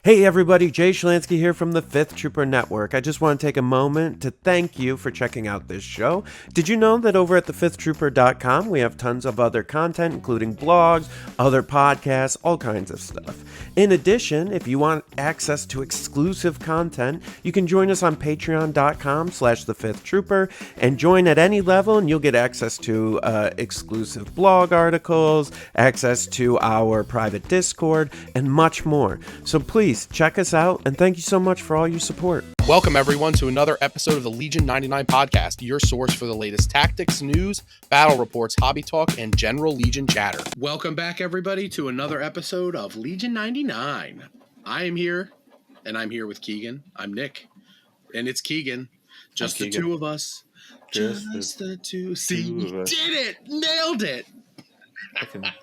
Hey everybody, Jay Schlansky here from the Fifth Trooper Network. I just want to take a moment to thank you for checking out this show. Did you know that over at thefifthtrooper.com we have tons of other content, including blogs, other podcasts, all kinds of stuff. In addition, if you want access to exclusive content, you can join us on patreon.com/thefifthtrooper and join at any level and you'll get access to exclusive blog articles, access to our private Discord, and much more. So please check us out, and thank you so much for all your support. Welcome, everyone, to another episode of the Legion 99 podcast, your source for the latest tactics, news, battle reports, hobby talk, and general Legion chatter. Welcome back, everybody, to another episode of Legion 99. I am here, and I'm here with Keegan. I'm Nick, and it's Keegan. Just the two of us. Just the two. See, we did it! Nailed it!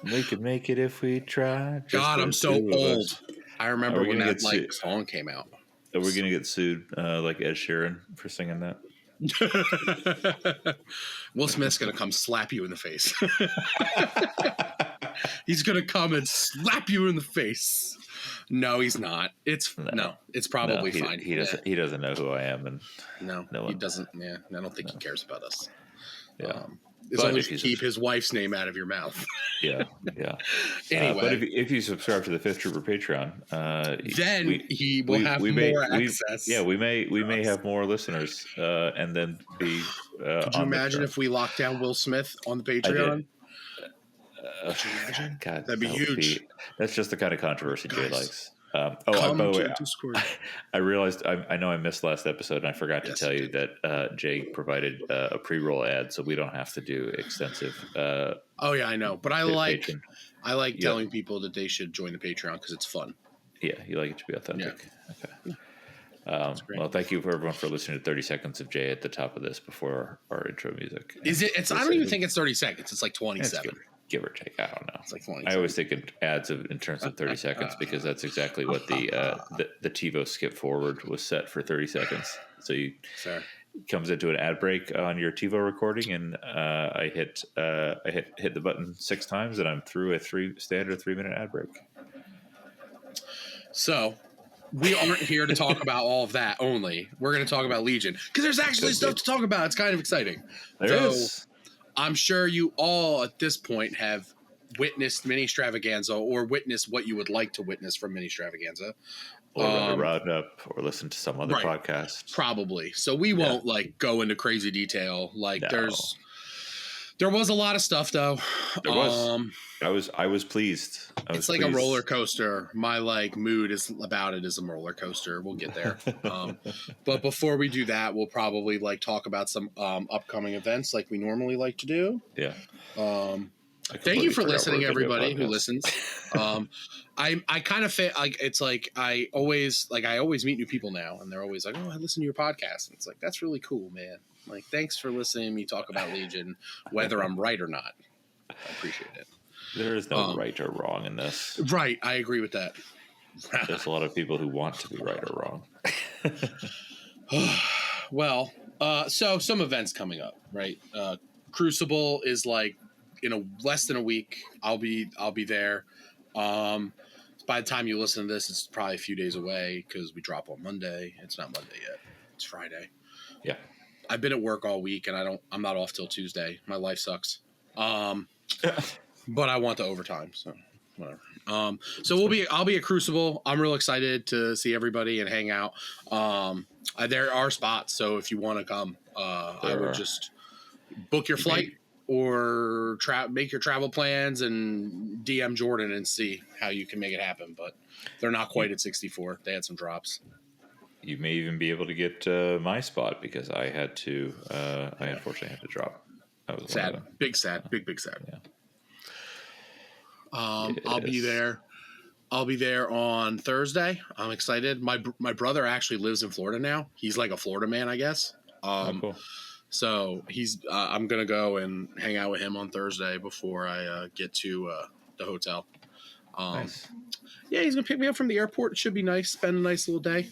We could make it if we try. God, I'm so old. I remember when that song came out. Are we going to get sued like Ed Sheeran for singing that? Will Smith's going to come slap you in the face. He's going to come and slap you in the face. No, he's not. It's probably fine. He doesn't know who I am, and he doesn't. Yeah, I don't think he cares about us. Yeah. As long as you keep his wife's name out of your mouth. Yeah. Anyway. But if you subscribe to the Fifth Trooper Patreon, then he will have more access. We may have more listeners, and then be. Could you imagine if we locked down Will Smith on the Patreon? Could you imagine? God, that'd be huge. That's just the kind of controversy Jay likes. By the way, I realized I know I missed last episode, and I forgot to tell you that Jay provided a pre-roll ad, so we don't have to do extensive. Oh yeah, I know, but I like telling people that they should join the Patreon because it's fun. Yeah, you like it to be authentic. Yeah. Okay. Well, thank you for everyone for listening to 30 seconds of Jay at the top of this before our intro music. Is it? I don't even think it's 30 seconds. It's like 27. Give or take, I don't know. It's like 20. I always think it adds in terms of 30 seconds because that's exactly what the TiVo skip forward was set for 30 seconds. So comes into an ad break on your TiVo recording, and I hit the button 6 times, and I'm through a standard 3-minute ad break. So we aren't here to talk about all of that only. We're going to talk about Legion because there's actually stuff to talk about. It's kind of exciting. There is. I'm sure you all at this point have witnessed Ministravaganza or witnessed what you would like to witness from Ministravaganza. Or Wrapup or listen to some other podcast. Probably. So we won't go into crazy detail. There was a lot of stuff though. There was. I was pleased. It's like a roller coaster. My mood is about it is a roller coaster. We'll get there. But before we do that, we'll probably talk about some upcoming events like we normally like to do. Yeah. Thank you for listening, everybody who listens. I kind of feel like it's like I always meet new people now, and they're always like, "Oh, I listen to your podcast." And it's like that's really cool, man. Thanks for listening to me talk about Legion, whether I'm right or not. I appreciate it. There is no right or wrong in this. Right, I agree with that. There's a lot of people who want to be right or wrong. Well, so some events coming up, right? Crucible is in less than a week. I'll be there. By the time you listen to this, it's probably a few days away because we drop on Monday. It's not Monday yet. It's Friday. Yeah. I've been at work all week and I'm not off till Tuesday. My life sucks. But I want the overtime, so whatever. So I'll be at Crucible. I'm real excited to see everybody and hang out. There are spots, so if you want to come, I would just book your flight or make your travel plans and DM Jordan and see how you can make it happen. But they're not quite at 64. They had some drops. You may even be able to get my spot because I unfortunately had to drop. That was sad. Big sad. Yeah. I'll be there. I'll be there on Thursday. I'm excited. My brother actually lives in Florida now. He's like a Florida man, I guess. Cool. So I'm gonna go and hang out with him on Thursday before I get to the hotel. Nice. Yeah, he's gonna pick me up from the airport. It should be nice. Spend a nice little day.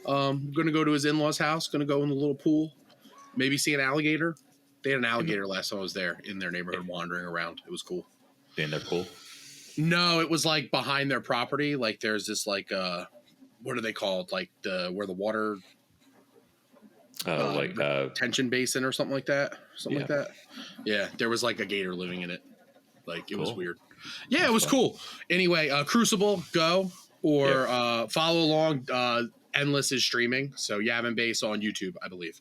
I'm gonna go to his in-laws' house. Gonna go in the little pool. Maybe see an alligator. They had an alligator last time I was there in their neighborhood wandering around. It was cool. In their pool? No, it was behind their property. There's this what are they called? Like where the water, tension basin or something like that. Like that. Yeah. There was like a gator living in it. Like it was weird. Yeah, it was cool. Anyway, Crucible, go or follow along. Endless is streaming, so Yavin Base on YouTube, I believe.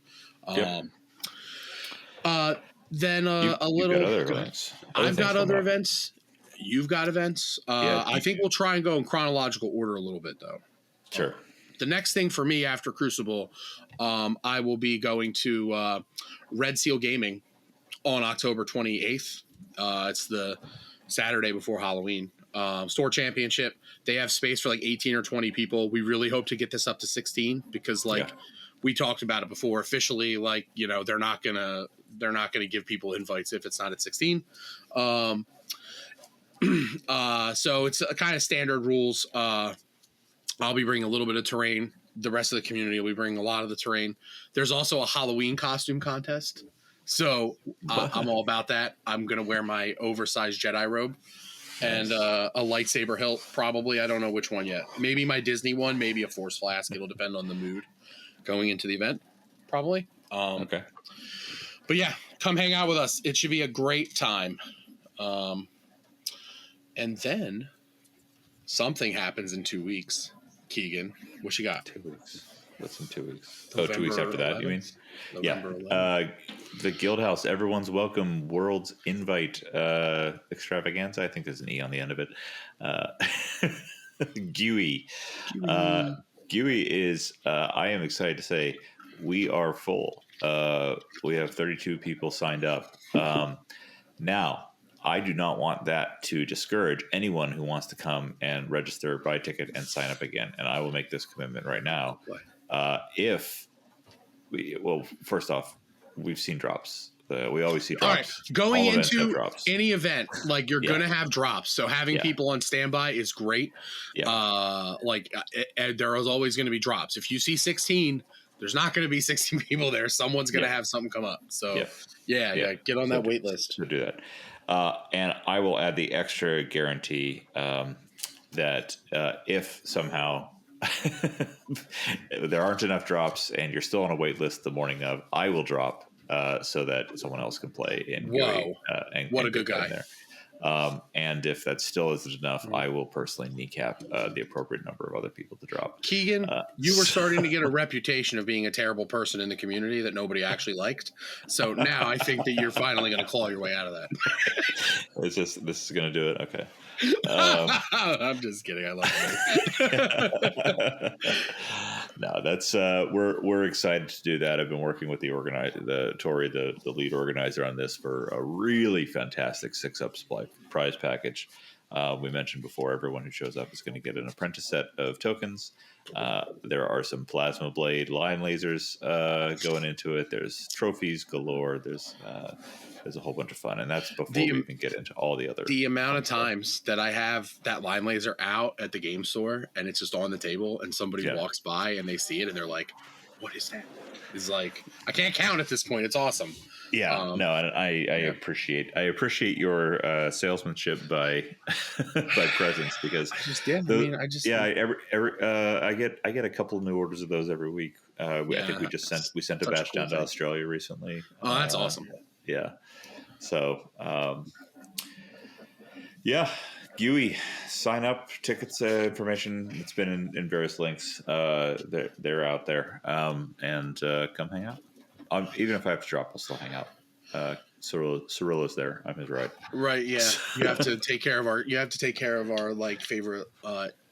Then a little. Got other events. I've got other events. You've got events. I think we'll try and go in chronological order a little bit, though. Sure. The next thing for me after Crucible, I will be going to Red Seal Gaming on October 28th. It's the Saturday before Halloween. Store championship. They have space for like 18 or 20 people. We really hope to get this up to 16 because we talked about it before. Officially, like, you know, they're not gonna give people invites if it's not at 16. So it's a kind of standard rules. I'll be bringing a little bit of terrain. The rest of the community will be bringing a lot of the terrain. There's also a Halloween costume contest. So I'm all about that. I'm going to wear my oversized Jedi robe and a lightsaber hilt, probably. I don't know which one yet. Maybe my Disney one, maybe a Force Flask. It'll depend on the mood going into the event, probably. Okay. But yeah, come hang out with us. It should be a great time. And then something happens in 2 weeks. Keegan, what you got? 2 weeks. What's in 2 weeks? November 2 weeks after that, 11th. You mean? November 11th. The Guild House, Everyone's Welcome World's Invite Extravaganza. I think there's an E on the end of it. GUI. GUI is, I am excited to say, we are full. We have 32 people signed up. Now, I do not want that to discourage anyone who wants to come and register, buy a ticket, and sign up again. And I will make this commitment right now. First off, we've seen drops. We always see drops. All right. Going into any event, like you're going to have drops. So having people on standby is great. Yeah. There is always going to be drops. If you see 16, there's not going to be 16 people there. Someone's going to have something come up. So get on that wait list. To do that. And I will add the extra guarantee that if somehow there aren't enough drops and you're still on a wait list the morning of, I will drop so that someone else can play. What a good guy. There. And if that still isn't enough, I will personally kneecap the appropriate number of other people to drop. Keegan, you were starting to get a reputation of being a terrible person in the community that nobody actually liked. So now I think that you're finally going to claw your way out of that. This is going to do it. Okay. I'm just kidding. I love it. No, that's we're excited to do that. I've been working with Tori, the lead organizer on this for a really fantastic 6-up prize package. We mentioned before, everyone who shows up is going to get an apprentice set of tokens. There are some plasma blade line lasers going into it. There's trophies galore. There's a whole bunch of fun, and that's before we even get into all the other. The amount of times that I have that line laser out at the game store and it's just on the table, and somebody walks by and they see it and they're like, "What is that?" It's like, I can't count at this point. It's awesome. Yeah, and I appreciate your salesmanship by presence, because I get a couple of new orders of those every week. I think we sent a batch down to Australia recently. Oh, that's awesome. Yeah. So, GUI, sign up, tickets, information. It's been in various links. They're out there. And come hang out. Even if I have to drop, I'll still hang out. Cyrilla's there. I'm his ride. Right. Yeah. You have to take care of our like favorite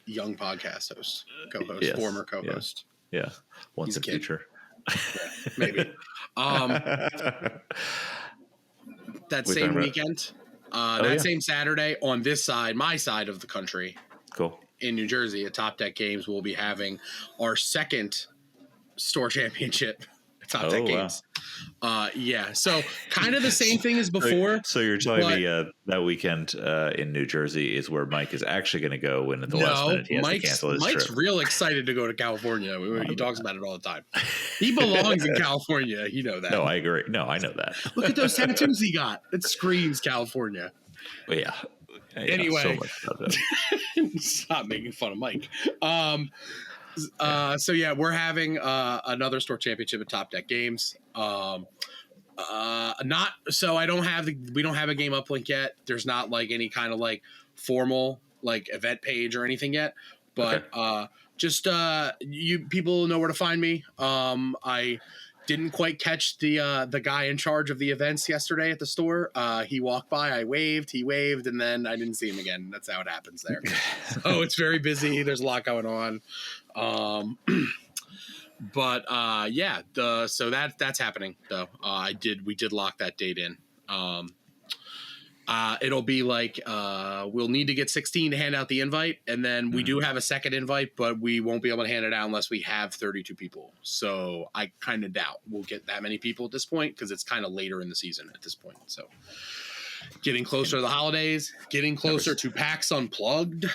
young podcast host, co-host, former co-host. Yeah. Once in the future. Maybe. That same weekend, same Saturday on this side, my side of the country. Cool. In New Jersey at Top Deck Games, we'll be having our second store championship at Top Deck Games. So kind of the same thing as before. So you're telling me that weekend in New Jersey is where Mike is actually going to go when at the last minute he has to cancel his Mike's trip. real excited to go to California. He talks about it all the time. He belongs in California. You know that. No, I agree. No, I know that. Look at those tattoos he got. It screams California. Well, yeah. Anyway, so much about that. Stop making fun of Mike. So yeah, we're having another store championship at Top Deck Games. Not so I don't have we don't have a game uplink yet. There's not like any kind of like formal like event page or anything yet. But just you people know where to find me. I didn't quite catch the guy in charge of the events yesterday at the store. He walked by, I waved, he waved, and then I didn't see him again. That's how it happens there. So it's very busy. There's a lot going on. But yeah, so that's happening though. We did lock that date in. It'll be like we'll need to get 16 to hand out the invite, and then we do have a second invite, but we won't be able to hand it out unless we have 32 people. So I kind of doubt we'll get that many people at this point because it's kind of later in the season at this point. So getting closer to the holidays, getting closer to PAX Unplugged.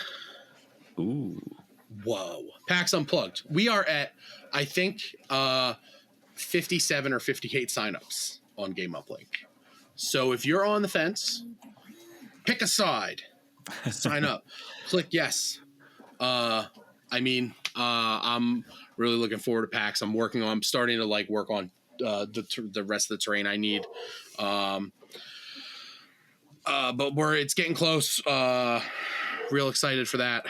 Ooh. Whoa. PAX Unplugged. We are at, I think, 57 or 58 signups on Game Uplink. So if you're on the fence, pick a side, sign up, click yes. I'm really looking forward to PAX. I'm starting to like work on the rest of the terrain I need. But it's getting close. Real excited for that.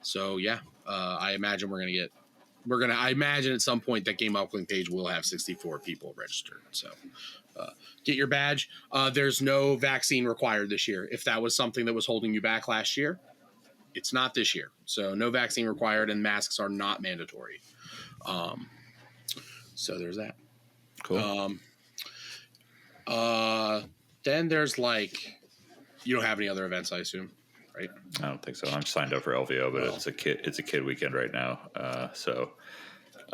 So yeah, I imagine I imagine at some point that Game Uplink page will have 64 people registered. So get your badge. There's no vaccine required this year. If that was something that was holding you back last year, it's not this year. So no vaccine required, and masks are not mandatory. So there's that. Cool. Then there's like, you don't have any other events, I assume, right? I don't think so. I'm signed up for LVO, but it's a kid weekend right now.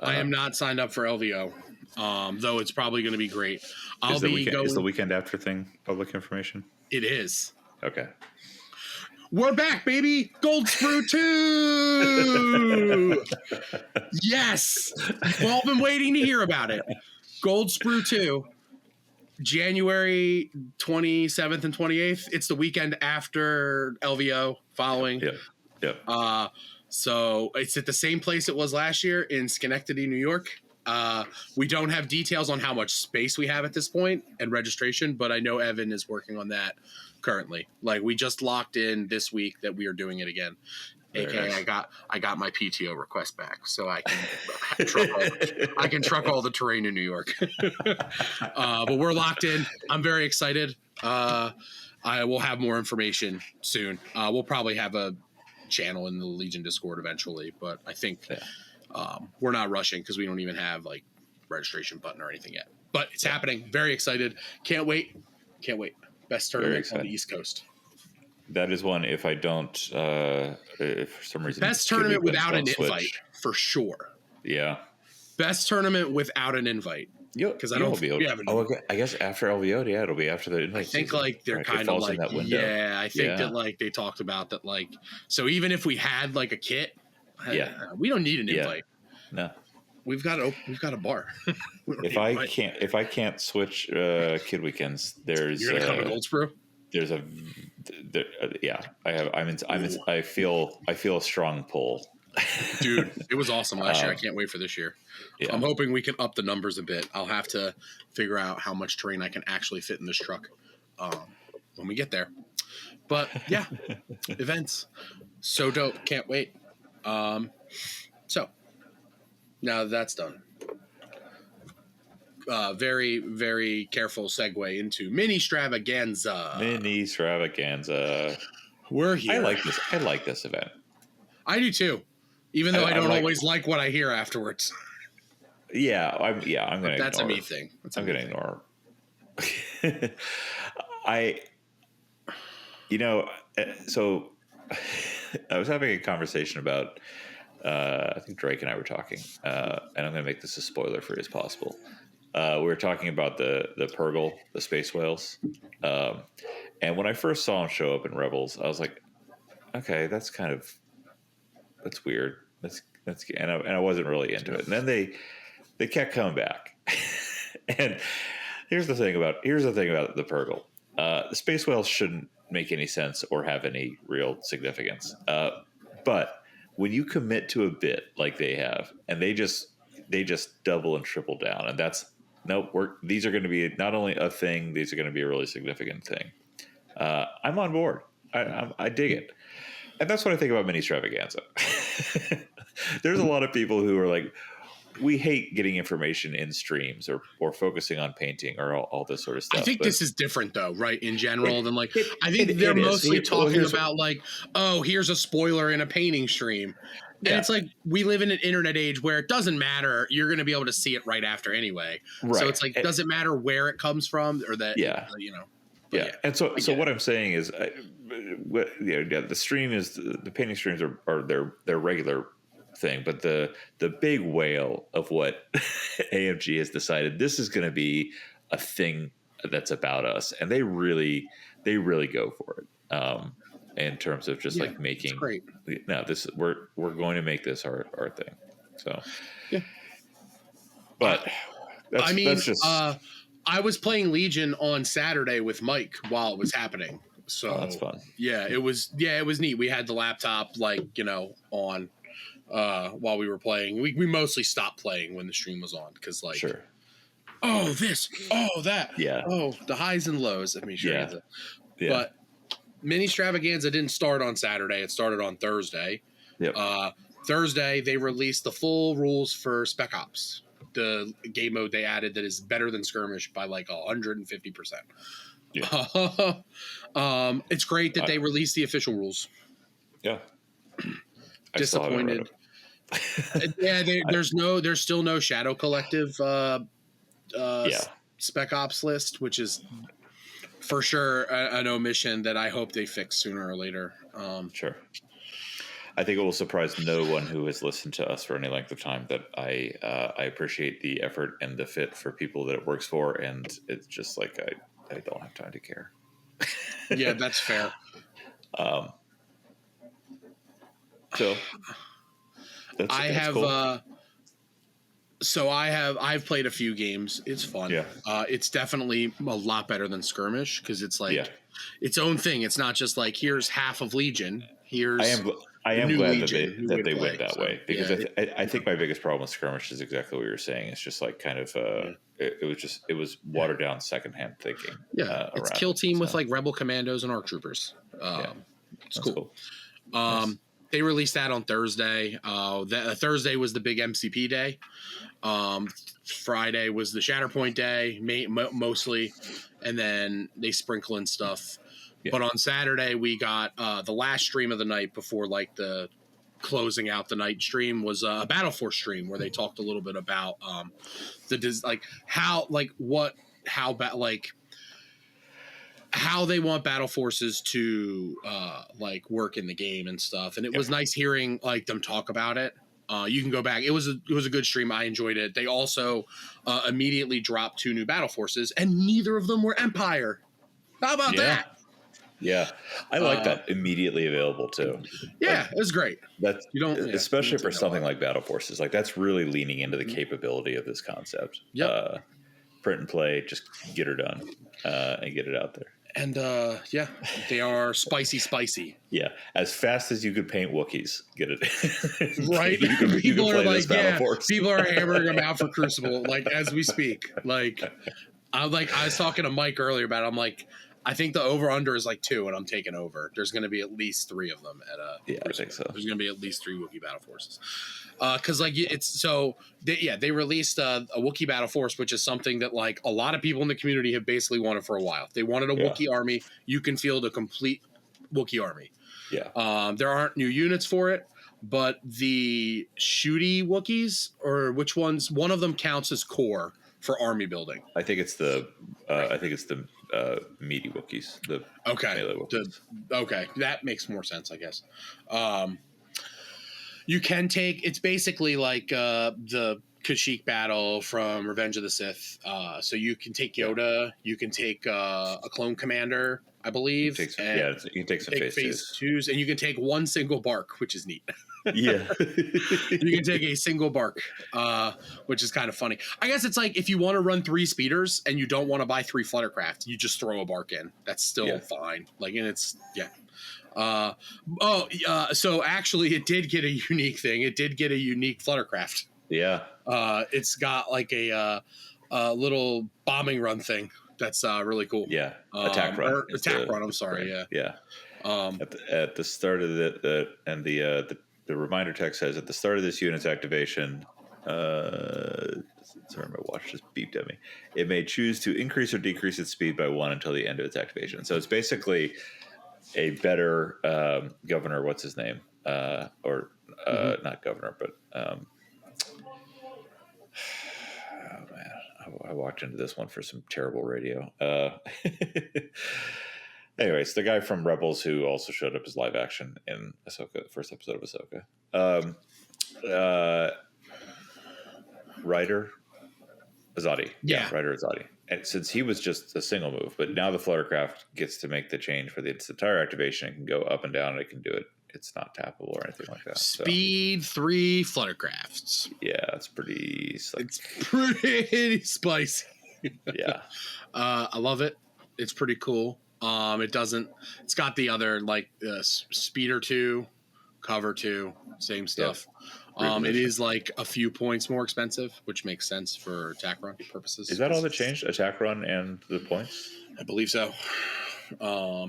I am not signed up for LVO, though it's probably going to be great. Is the weekend after thing public information? It is. Okay. We're back, baby. Gold Sprue 2. Yes. We've all been waiting to hear about it. Gold Sprue 2. January 27th and 28th. It's the weekend after LVO following. Yep. So it's at the same place it was last year in Schenectady, New York. We don't have details on how much space we have at this point and registration, but I know Evan is working on that currently. Like we just locked in this week that we are doing it again. AKA nice. I got my PTO request back, so I can truck all the terrain in New York. But we're locked in. I'm very excited. I will have more information soon. We'll probably have a channel in the Legion Discord eventually, but I think we're not rushing because we don't even have like registration button or anything yet. But it's happening. Very excited. Can't wait. Best tournament on the East Coast. That is one. If I don't, if for some reason, best tournament without an invite for sure. Yeah, best tournament without an invite. Because I don't. I guess after LVO, it'll be after the invite. I think season. Like they're kind of like I think that like they talked about that like so even if we had like a kit, we don't need an invite. No, we've got a bar. If I can't switch kid weekends, you're gonna come to Gold Sprue. I feel a strong pull. Dude, it was awesome last year. I can't wait for this year. Yeah. I'm hoping we can up the numbers a bit. I'll have to figure out how much terrain I can actually fit in this truck when we get there. But yeah, events. So dope. Can't wait. So now that that's done. Very, very careful segue into Ministravaganza. We're here. I like this event. I do too, even though I don't always like what I hear afterwards. Yeah, I'm gonna. That's a me thing. I'm gonna ignore. So I was having a conversation about. I think Drake and I were talking, and I'm going to make this as spoiler free as possible. We were talking about the Poggle, the space whales, and when I first saw them show up in Rebels, I was like, okay, that's weird. And I wasn't really into it. And then they kept coming back. And here's the thing about the Poggle. The space whales shouldn't make any sense or have any real significance. But when you commit to a bit like they have, and they just double and triple down, and that's these are going to be not only a thing, these are going to be a really significant thing. I'm on board. I dig it. And that's what I think about Ministravaganza. There's a lot of people who are like, we hate getting information in streams or focusing on painting or all this sort of stuff. I think this is different though, right? In general, than like, I think they're mostly talking about like, oh, here's a spoiler in a painting stream. And it's like, we live in an internet age where it doesn't matter. You're going to be able to see it right after anyway. Right. So it's like, does it matter where it comes from or that, you know? Yeah. And so what I'm saying is, the stream is the painting streams are their regular thing, but the big whale of what AMG has decided, this is going to be a thing that's about us, and they really go for it. In terms of just like making, great. No, this we're going to make this our thing. So but that's just. I was playing Legion on Saturday with Mike while it was happening. So that's fun. Yeah, it was neat. We had the laptop on while we were playing. We mostly stopped playing when the stream was on because sure. Oh, this, oh, that. Yeah. Oh, the highs and lows. Let me show you that. But Ministravaganza didn't start on Saturday. It started on Thursday. Yep. Thursday, they released the full rules for Spec Ops. The game mode they added that is better than Skirmish by like 150%. Yeah. It's great that they released the official rules. Yeah. Disappointed. There's still no Shadow Collective Spec Ops list, which is for sure an omission that I hope they fix sooner or later. Sure. I think it will surprise no one who has listened to us for any length of time that I appreciate the effort and the fit for people that it works for, and it's just like I don't have time to care. Yeah, that's fair. So I've played a few games. It's fun. Yeah. It's definitely a lot better than Skirmish because it's like its own thing. It's not just like here's half of Legion. I am glad that they went that way because I think my biggest problem with Skirmish is exactly what you're saying. It's just like kind of it was watered down secondhand thinking. Yeah, it's kill team with like rebel commandos and ARC troopers. It's cool. Nice. They released that on Thursday. Thursday was the big MCP day. Friday was the Shatterpoint day, mostly, and then they sprinkle in stuff. Yeah. But on Saturday, we got the last stream of the night before like the closing out the night stream was a Battle Force stream where they talked a little bit about how they want battle forces to work in the game and stuff. And it was nice hearing like them talk about it. You can go back. It was a good stream. I enjoyed it. They also immediately dropped 2 new battle forces, and neither of them were Empire. How about that? Yeah, I like that immediately available too. Yeah, it was great. That's especially for something like battle forces. Like that's really leaning into the capability of this concept. Yeah, print and play, just get her done and get it out there. And they are spicy. Yeah, as fast as you could paint Wookiees, get it right. People are like, people are hammering them out for Crucible, like as we speak. I was talking to Mike earlier about it. I'm like, I think the over under is like 2, and I'm taking over. There's going to be at least 3 of them at I think so. There's going to be at least 3 Wookiee battle forces. Because they released a Wookiee battle force, which is something that like a lot of people in the community have basically wanted for a while. They wanted a Wookiee army. You can field a complete Wookiee army. Yeah. There aren't new units for it, but the shooty Wookiees, or which ones? One of them counts as core for army building. I think it's the meaty Wookiees. The melee Wookiees. That makes more sense, I guess. You can take. It's basically like the Kashyyyk battle from Revenge of the Sith. So you can take Yoda. You can take a clone commander, I believe. You can take some phase 2s, and you can take one single bark, which is neat. Yeah. You can take a single bark, which is kind of funny. I guess it's like if you want to run 3 speeders and you don't want to buy 3 fluttercraft, you just throw a bark in. That's still fine. And it's So actually, it did get a unique thing. It did get a unique fluttercraft. Yeah. It's got like a little bombing run thing. That's really cool. Yeah. Attack run. Attack run. I'm sorry. Yeah. Yeah. At the start of the reminder text says at the start of this unit's activation, sorry, my watch just beeped at me. It may choose to increase or decrease its speed by 1 until the end of its activation. So it's basically a better governor. What's his name? Not governor, but oh man, I walked into this one for some terrible radio. Anyways, the guy from Rebels who also showed up as live action in Ahsoka, the first episode of Ahsoka. Ryder Azadi. Yeah, Ryder Azadi. And since he was just a single move, but now the Fluttercraft gets to make the change for its entire activation. It can go up and down. And it can do it. It's not tappable or anything like that. Speed 3 Fluttercrafts. Yeah, it's pretty. It's pretty spicy. Yeah, I love it. It's pretty cool. It's got the other like speeder 2, cover 2, same stuff. It is like a few points more expensive, which makes sense for attack run purposes. Is that all that changed? Attack run and the points? I believe so.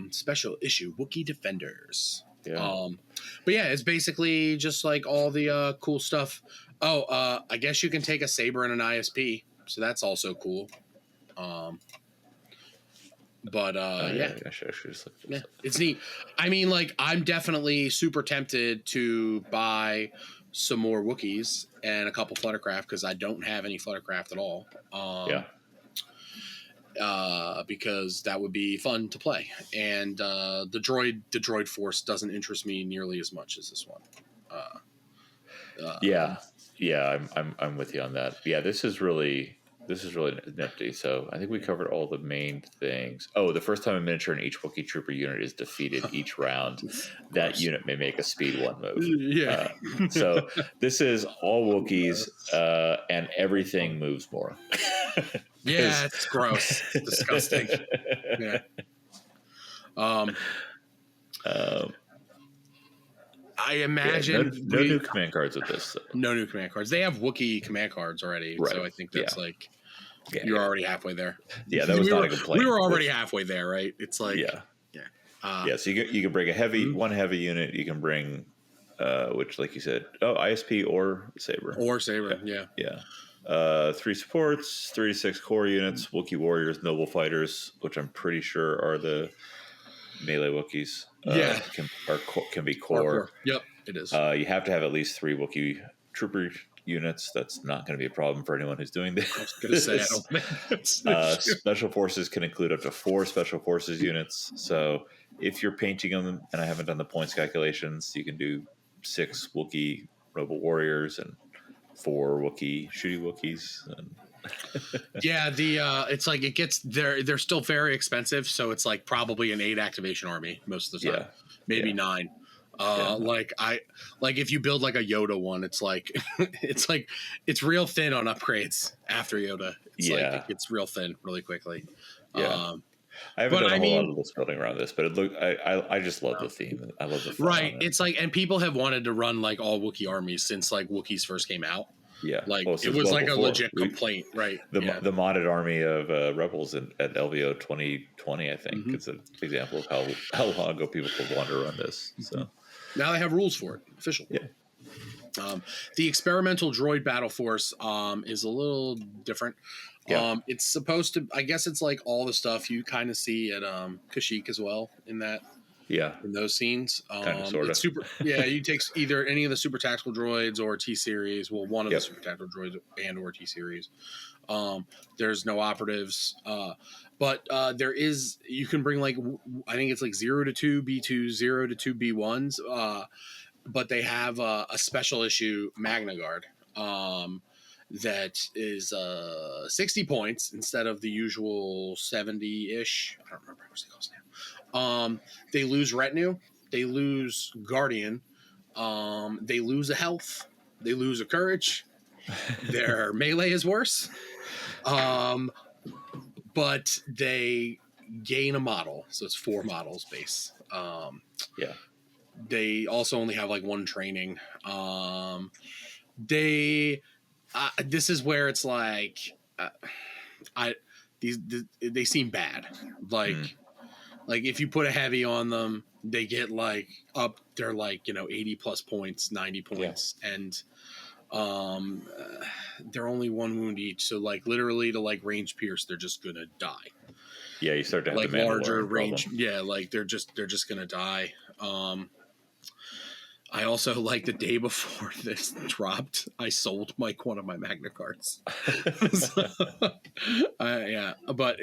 Special issue Wookiee Defenders. Yeah. But yeah, it's basically just like all the cool stuff. I guess you can take a saber and an ISP, so that's also cool. Yeah, I should just look yeah, it's neat. I mean, like, I'm definitely super tempted to buy some more Wookiees and a couple Fluttercraft because I don't have any Fluttercraft at all. Because that would be fun to play. And the droid force doesn't interest me nearly as much as this one. I'm with you on that. Yeah, this is really nifty. So I think we covered all the main things. Oh, the first time a miniature in each Wookiee Trooper unit is defeated each round, that unit may make a speed 1 move. Yeah. So this is all Wookiees, and everything moves more. Yeah, it's gross. It's disgusting. Yeah. I imagine no new command cards with this. No new command cards. They have Wookiee command cards already, right. So I think that's you're already halfway there. Yeah, that was not a complaint. We were already halfway there, right? It's like so you can bring a heavy one heavy unit. You can bring which, like you said, ISP or Saber. Yeah. 3 supports, 3 to 6 core units, Wookiee warriors, noble fighters, which I'm pretty sure are the melee Wookiees. Can be core. Yep, it is. You have to have at least 3 Wookiee trooper units. That's not going to be a problem for anyone who's doing this. I was going to say, I don't think special forces can include up to 4 special forces units. So if you're painting them, and I haven't done the points calculations, you can do 6 Wookiee noble warriors and 4 Wookiee shooty Wookiees. And yeah, it's like it gets they're still very expensive, so it's like probably an 8 activation army most of the time. Maybe 9. Like if you build like a Yoda one, it's like it's real thin on upgrades after Yoda. It's like it gets real thin really quickly. I haven't done a whole lot of this building around this, but I just love the theme. I love the fun. Right. It's like, and people have wanted to run like all Wookiee armies since like Wookiees first came out. Yeah, like it was like a legit complaint, right? The modded army of Rebels at LVO 2020, I think, is an example of how long ago people could want to run this. So now they have rules for it, official. Yeah. The experimental droid battle force is a little different. Yeah. It's supposed to, I guess it's like all the stuff you kind of see at Kashyyyk as well in that. Yeah, in those scenes, kind of, sort of. You take either any of the super tactical droids or T series. Well, one of the super tactical droids and or T series. There's no operatives, but there is. You can bring like I think it's like 0 to 2 B2s, 0 to 2 B1s. But they have a special issue Magna Guard that is 60 points instead of the usual 70-ish. I don't remember how much they cost now. They lose retinue, they lose guardian, they lose a health, they lose a courage, their melee is worse, but they gain a model, so it's 4 models base. Yeah. They also only have like one training. This is where it's like, they seem bad. Like if you put a heavy on them, they get like up. They're like 80 plus points, 90 points, and they're only one wound each. So like literally to like range pierce, they're just gonna die. Yeah, you start to have like the larger range. problem. Yeah, like they're just gonna die. I also, like, the day before this dropped, I sold one of my Magna cards. Yeah, but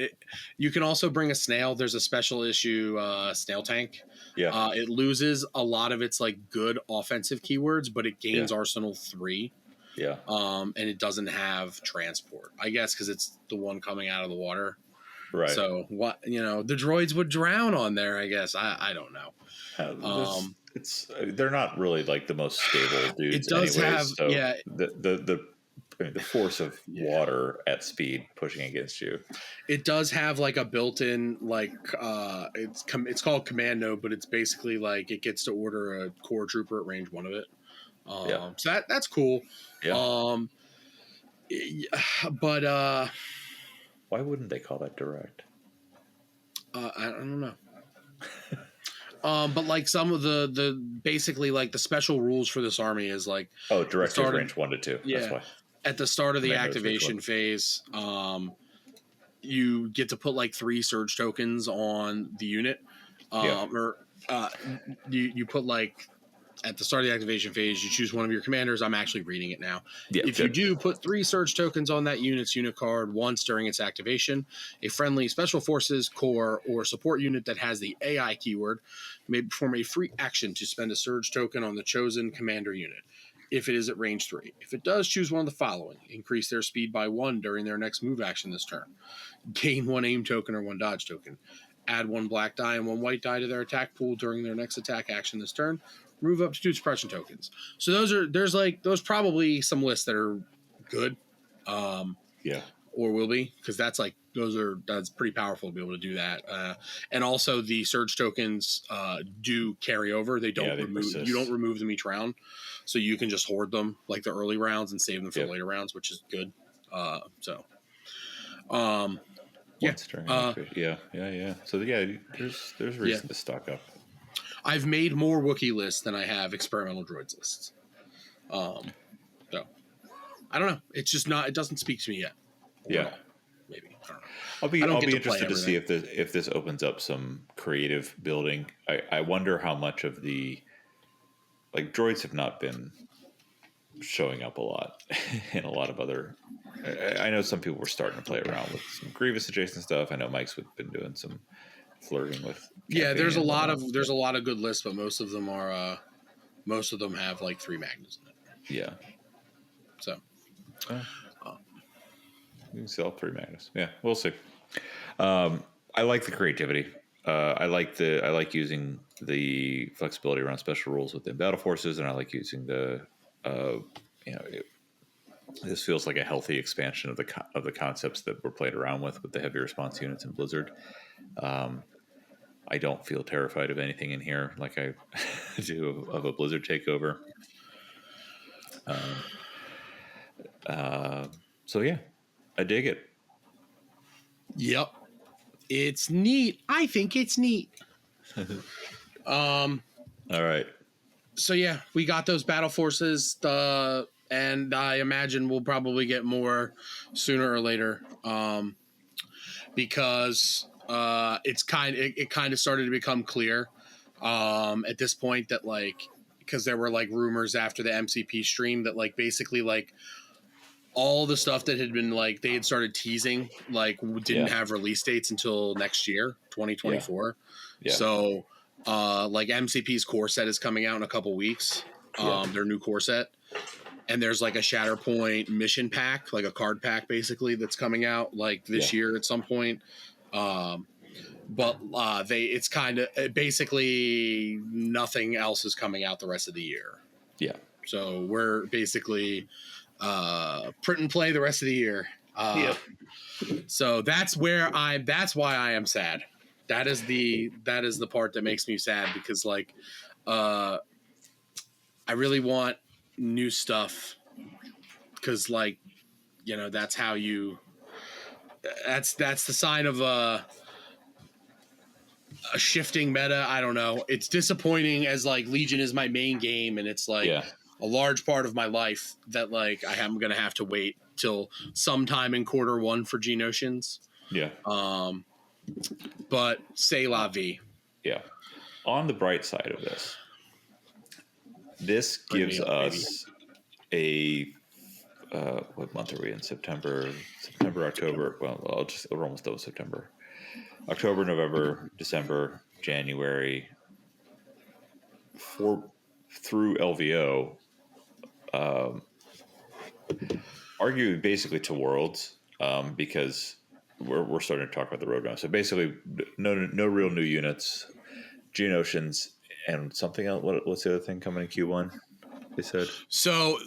you can also bring a snail. There's a special issue snail tank. Yeah. It loses a lot of its like good offensive keywords, but it gains Arsenal 3. Yeah. And it doesn't have transport, I guess, because it's the one coming out of the water. Right. So the droids would drown on there, I guess. I don't know. They're not really like the most stable dudes. It does have the force of water at speed pushing against you. It does have like a built-in like it's called command node, but it's basically like it gets to order a core trooper at range 1 of it. So that's cool. Yeah. But why wouldn't they call that direct? I don't know. But like some of the basically like the special rules for this army is like direct range 1 to 2. Yeah, that's why. At the start of the activation phase, you get to put like 3 surge tokens on the unit, or you put like at the start of the activation phase, you choose one of your commanders. I'm actually reading it now. Yeah, if you do put 3 surge tokens on that unit's unit card once during its activation, a friendly special forces, core, or support unit that has the AI keyword may perform a free action to spend a surge token on the chosen commander unit if it is at range 3. If it does, choose one of the following. Increase their speed by 1 during their next move action this turn. Gain 1 aim token or 1 dodge token. Add 1 black die and 1 white die to their attack pool during their next attack action this turn. Move up to 2 suppression tokens. So there's probably some lists that are good. Or will be, because that's pretty powerful to be able to do that. And also the surge tokens do carry over. They don't you don't remove them each round. So you can just hoard them like the early rounds and save them for the later rounds, which is good. So there's reason to stock up. I've made more Wookiee lists than I have experimental droids lists. So I don't know. It's just not. It doesn't speak to me yet. Maybe I don't know. I'll be interested to see if this opens up some creative building. I wonder how much of the droids have not been showing up a lot in a lot of other. I know some people were starting to play around with some Grievous adjacent stuff. I know Mike's been doing some flirting with. Yeah, there's a lot of good lists, but most of them have like 3 Magnus in it. Yeah. So. You can sell 3 Magnus. Yeah, we'll see. I like the creativity. I like using the flexibility around special rules within battle forces, and I like using the. This feels like a healthy expansion of the concepts that we're played around with the heavy response units in Blizzard. I don't feel terrified of anything in here like I do of a Blizzard takeover. So yeah, I dig it. Yep, it's neat. I think it's neat. All right. So yeah, we got those battle forces, and I imagine we'll probably get more sooner or later, because it kind of started to become clear at this point that because there were rumors after the MCP stream that basically all the stuff that had been they had started teasing didn't have release dates until next year, 2024. Yeah. So MCP's core set is coming out in a couple weeks. Their new core set. And there's a Shatterpoint mission pack, a card pack basically that's coming out this year at some point. But it's kind of basically nothing else is coming out the rest of the year. Yeah. So we're basically print and play the rest of the year. So that's why I am sad. That is the part that makes me sad because like I really want new stuff because like that's how you that's the sign of a shifting meta. I don't know. It's disappointing as like Legion is my main game and it's like a large part of my life that like I am gonna have to wait till sometime in Q1 for Geonosians. Yeah. But c'est la vie. Yeah. On the bright side of this gives us what month are we in? September, October. Well, we're almost done with September. October, November, December, January, through LVO, arguably basically to Worlds, because we're starting to talk about the roadmap. So basically, no real new units, Geonosians, and something else. What's the other thing coming in Q1? They said so.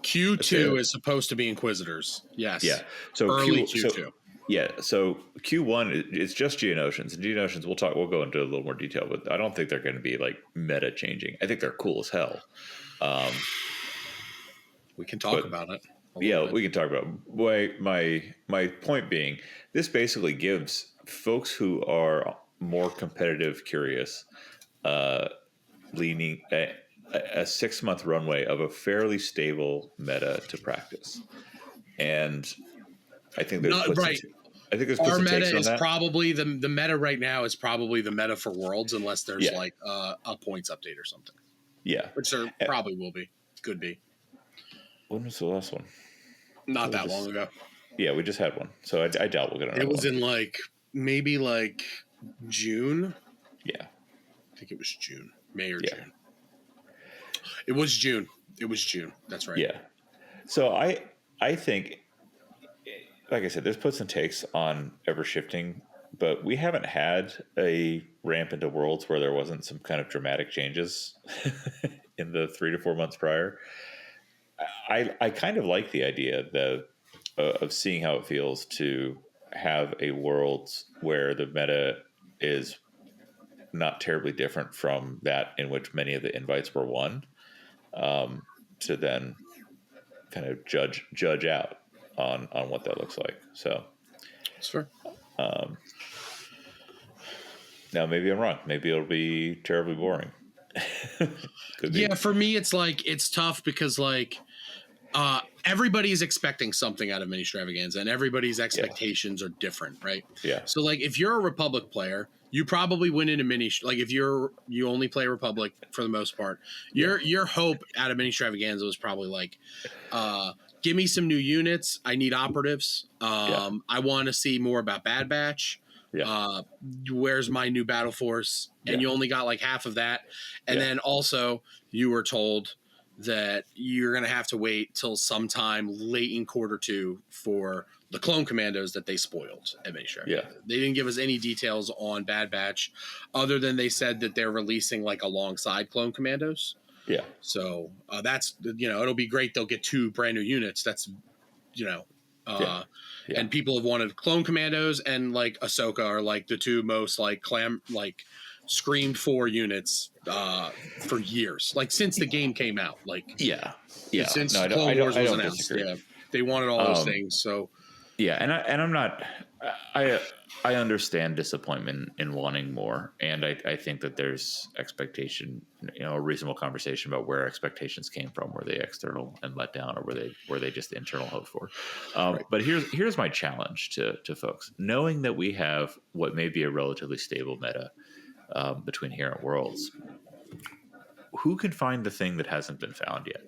Q2 is supposed to be Inquisitors. Yes. Yeah. So early Q2. So Q1 it's just Geonosians, and Geonosians we'll go into a little more detail, but I don't think they're going to be like meta changing. I think they're cool as hell. We can talk about it. Yeah, we can talk about it. My point being, this basically gives folks who are more competitive curious leaning a 6-month runway of a fairly stable meta to practice. And I think there's our meta is probably the meta right now is probably the meta for Worlds unless there's like a points update or something. Yeah. Which there probably will be. Could be. When was the last one? Not that long ago. Yeah, we just had one. So I doubt we'll get another one. It was in like maybe like June. Yeah. I think it was June. May or June. It was June. That's right. Yeah. So I think, like I said, there's puts and takes on ever shifting, but we haven't had a ramp into Worlds where there wasn't some kind of dramatic changes in the 3 to 4 months prior. I kind of like the idea of seeing how it feels to have a Worlds where the meta is not terribly different from that in which many of the invites were won, to then kind of judge out on what that looks like. So sure. Now maybe I'm wrong. Maybe it'll be terribly boring. Yeah, for me it's like it's tough because like everybody's expecting something out of Ministravaganza and everybody's expectations are different, right? Yeah. So like if you're a Republic player, you probably went into like if you only play Republic for the most part, your hope out of Ministravaganza was probably like give me some new units. I need operatives. I want to see more about Bad Batch. Yeah. Where's my new battle force? And you only got like half of that. And then also you were told that you're going to have to wait till sometime late in Q2 for the clone commandos that they spoiled at Ministravaganza. Yeah. They didn't give us any details on Bad Batch other than they said that they're releasing like alongside clone commandos. Yeah. So that's, it'll be great. They'll get 2 brand new units. That's, and people have wanted clone commandos and like Ahsoka are like the 2 most like screamed for units for years, like since the game came out, like since Clone Wars was announced. They wanted all those things. So I'm not. I understand disappointment in wanting more, and I think that there's expectation, a reasonable conversation about where expectations came from. Were they external and let down, or were they just internal hoped for? But here's my challenge to folks: knowing that we have what may be a relatively stable meta between here and Worlds, who can find the thing that hasn't been found yet?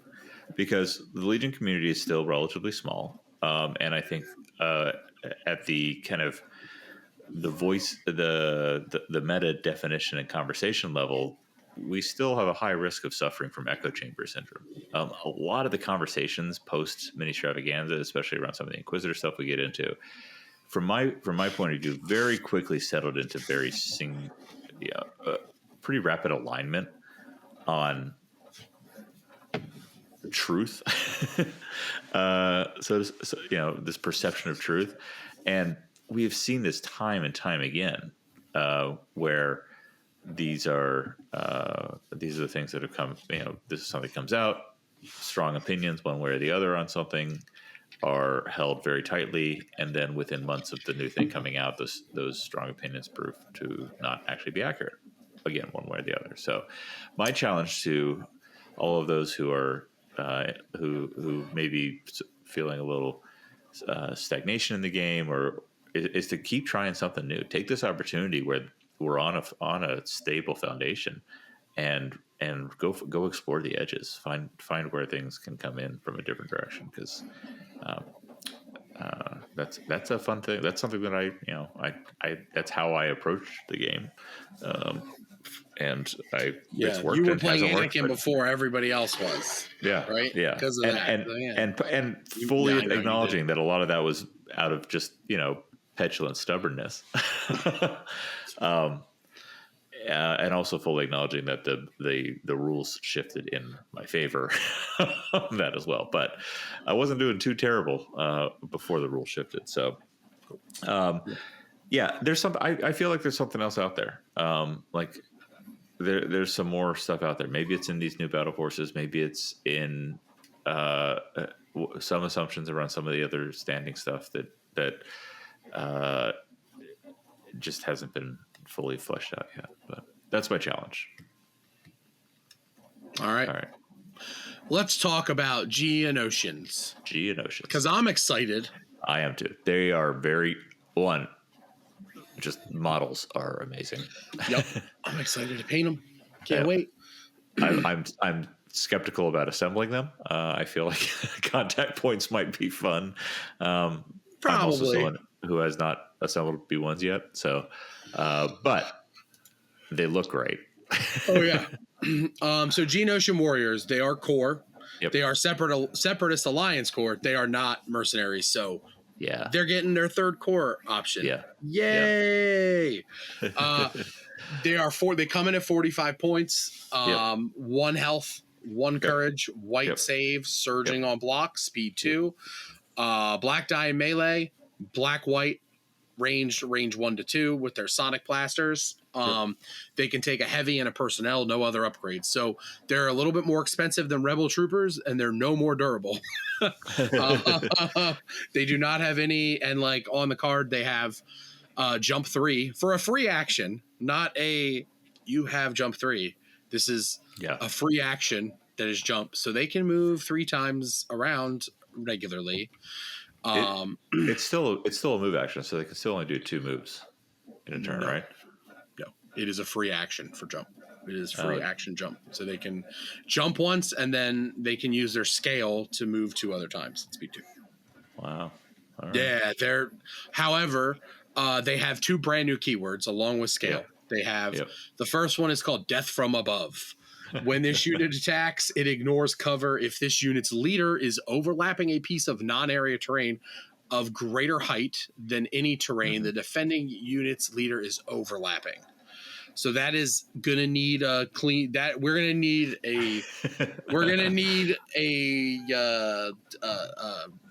Because the Legion community is still relatively small, and I think at the kind of the voice, the meta definition and conversation level, we still have a high risk of suffering from echo chamber syndrome. A lot of the conversations post Ministravaganza, especially around some of the Inquisitor stuff we get into, from my point of view, very quickly settled into pretty rapid alignment on truth. So this perception of truth, and we have seen this time and time again where these are the things that have come. This is something comes out. Strong opinions one way or the other on something are held very tightly, and then within months of the new thing coming out, those strong opinions prove to not actually be accurate. Again, one way or the other. So, my challenge to all of those who are who may be feeling a little stagnation in the game, or is to keep trying something new. Take this opportunity where we're on a stable foundation, and go explore the edges. Find where things can come in from a different direction, because that's a fun thing. That's something that I that's how I approach the game. And it's worked. You were and playing hasn't Anakin worked, before everybody else was. Yeah, right. Yeah, because of that. And fully I know acknowledging that a lot of that was out of just petulant stubbornness. And also fully acknowledging that the rules shifted in my favor on that as well. But I wasn't doing too terrible before the rules shifted. So, there's some. I feel like there's something else out there. Like there's some more stuff out there. Maybe it's in these new battle forces. Maybe it's in some assumptions around some of the other standing stuff that just hasn't been fully fleshed out yet. But that's my challenge. All right. Let's talk about Geonosians. Because I'm excited. I am too. They are just models are amazing. Yep. I'm excited to paint them. Can't wait. I'm skeptical about assembling them. I feel like contact points might be fun. Probably. I'm also someone who has not assembled B1s yet. So, but they look great. Oh yeah. So Geonosian warriors, they are core. Yep. They are separatist alliance core. They are not mercenaries. So yeah, they're getting their third core option. Yeah. Yay. Yeah. They come in at 45 points. 1 health, 1 courage, white save, surging on block, speed 2, black die melee, black white range 1 to 2 with their sonic blasters. They can take a heavy and a personnel, no other upgrades. So they're a little bit more expensive than Rebel troopers, and they're no more durable. They do not have any, and like on the card they have jump 3 for a free action, not a you have jump 3. This is a free action that is jump, so they can move 3 times around regularly. It's still a move action, so they can still only do 2 moves in a turn, right? No, it is a free action for jump. It is free action jump, so they can jump once and then they can use their scale to move 2 other times. Speed 2. Wow. All right. Yeah, however, they have 2 brand new keywords along with scale. They have the first one is called Death from Above. When this unit attacks, it ignores cover if this unit's leader is overlapping a piece of non-area terrain of greater height than any terrain the defending unit's leader is overlapping. So that is going to need a clean that we're going to need a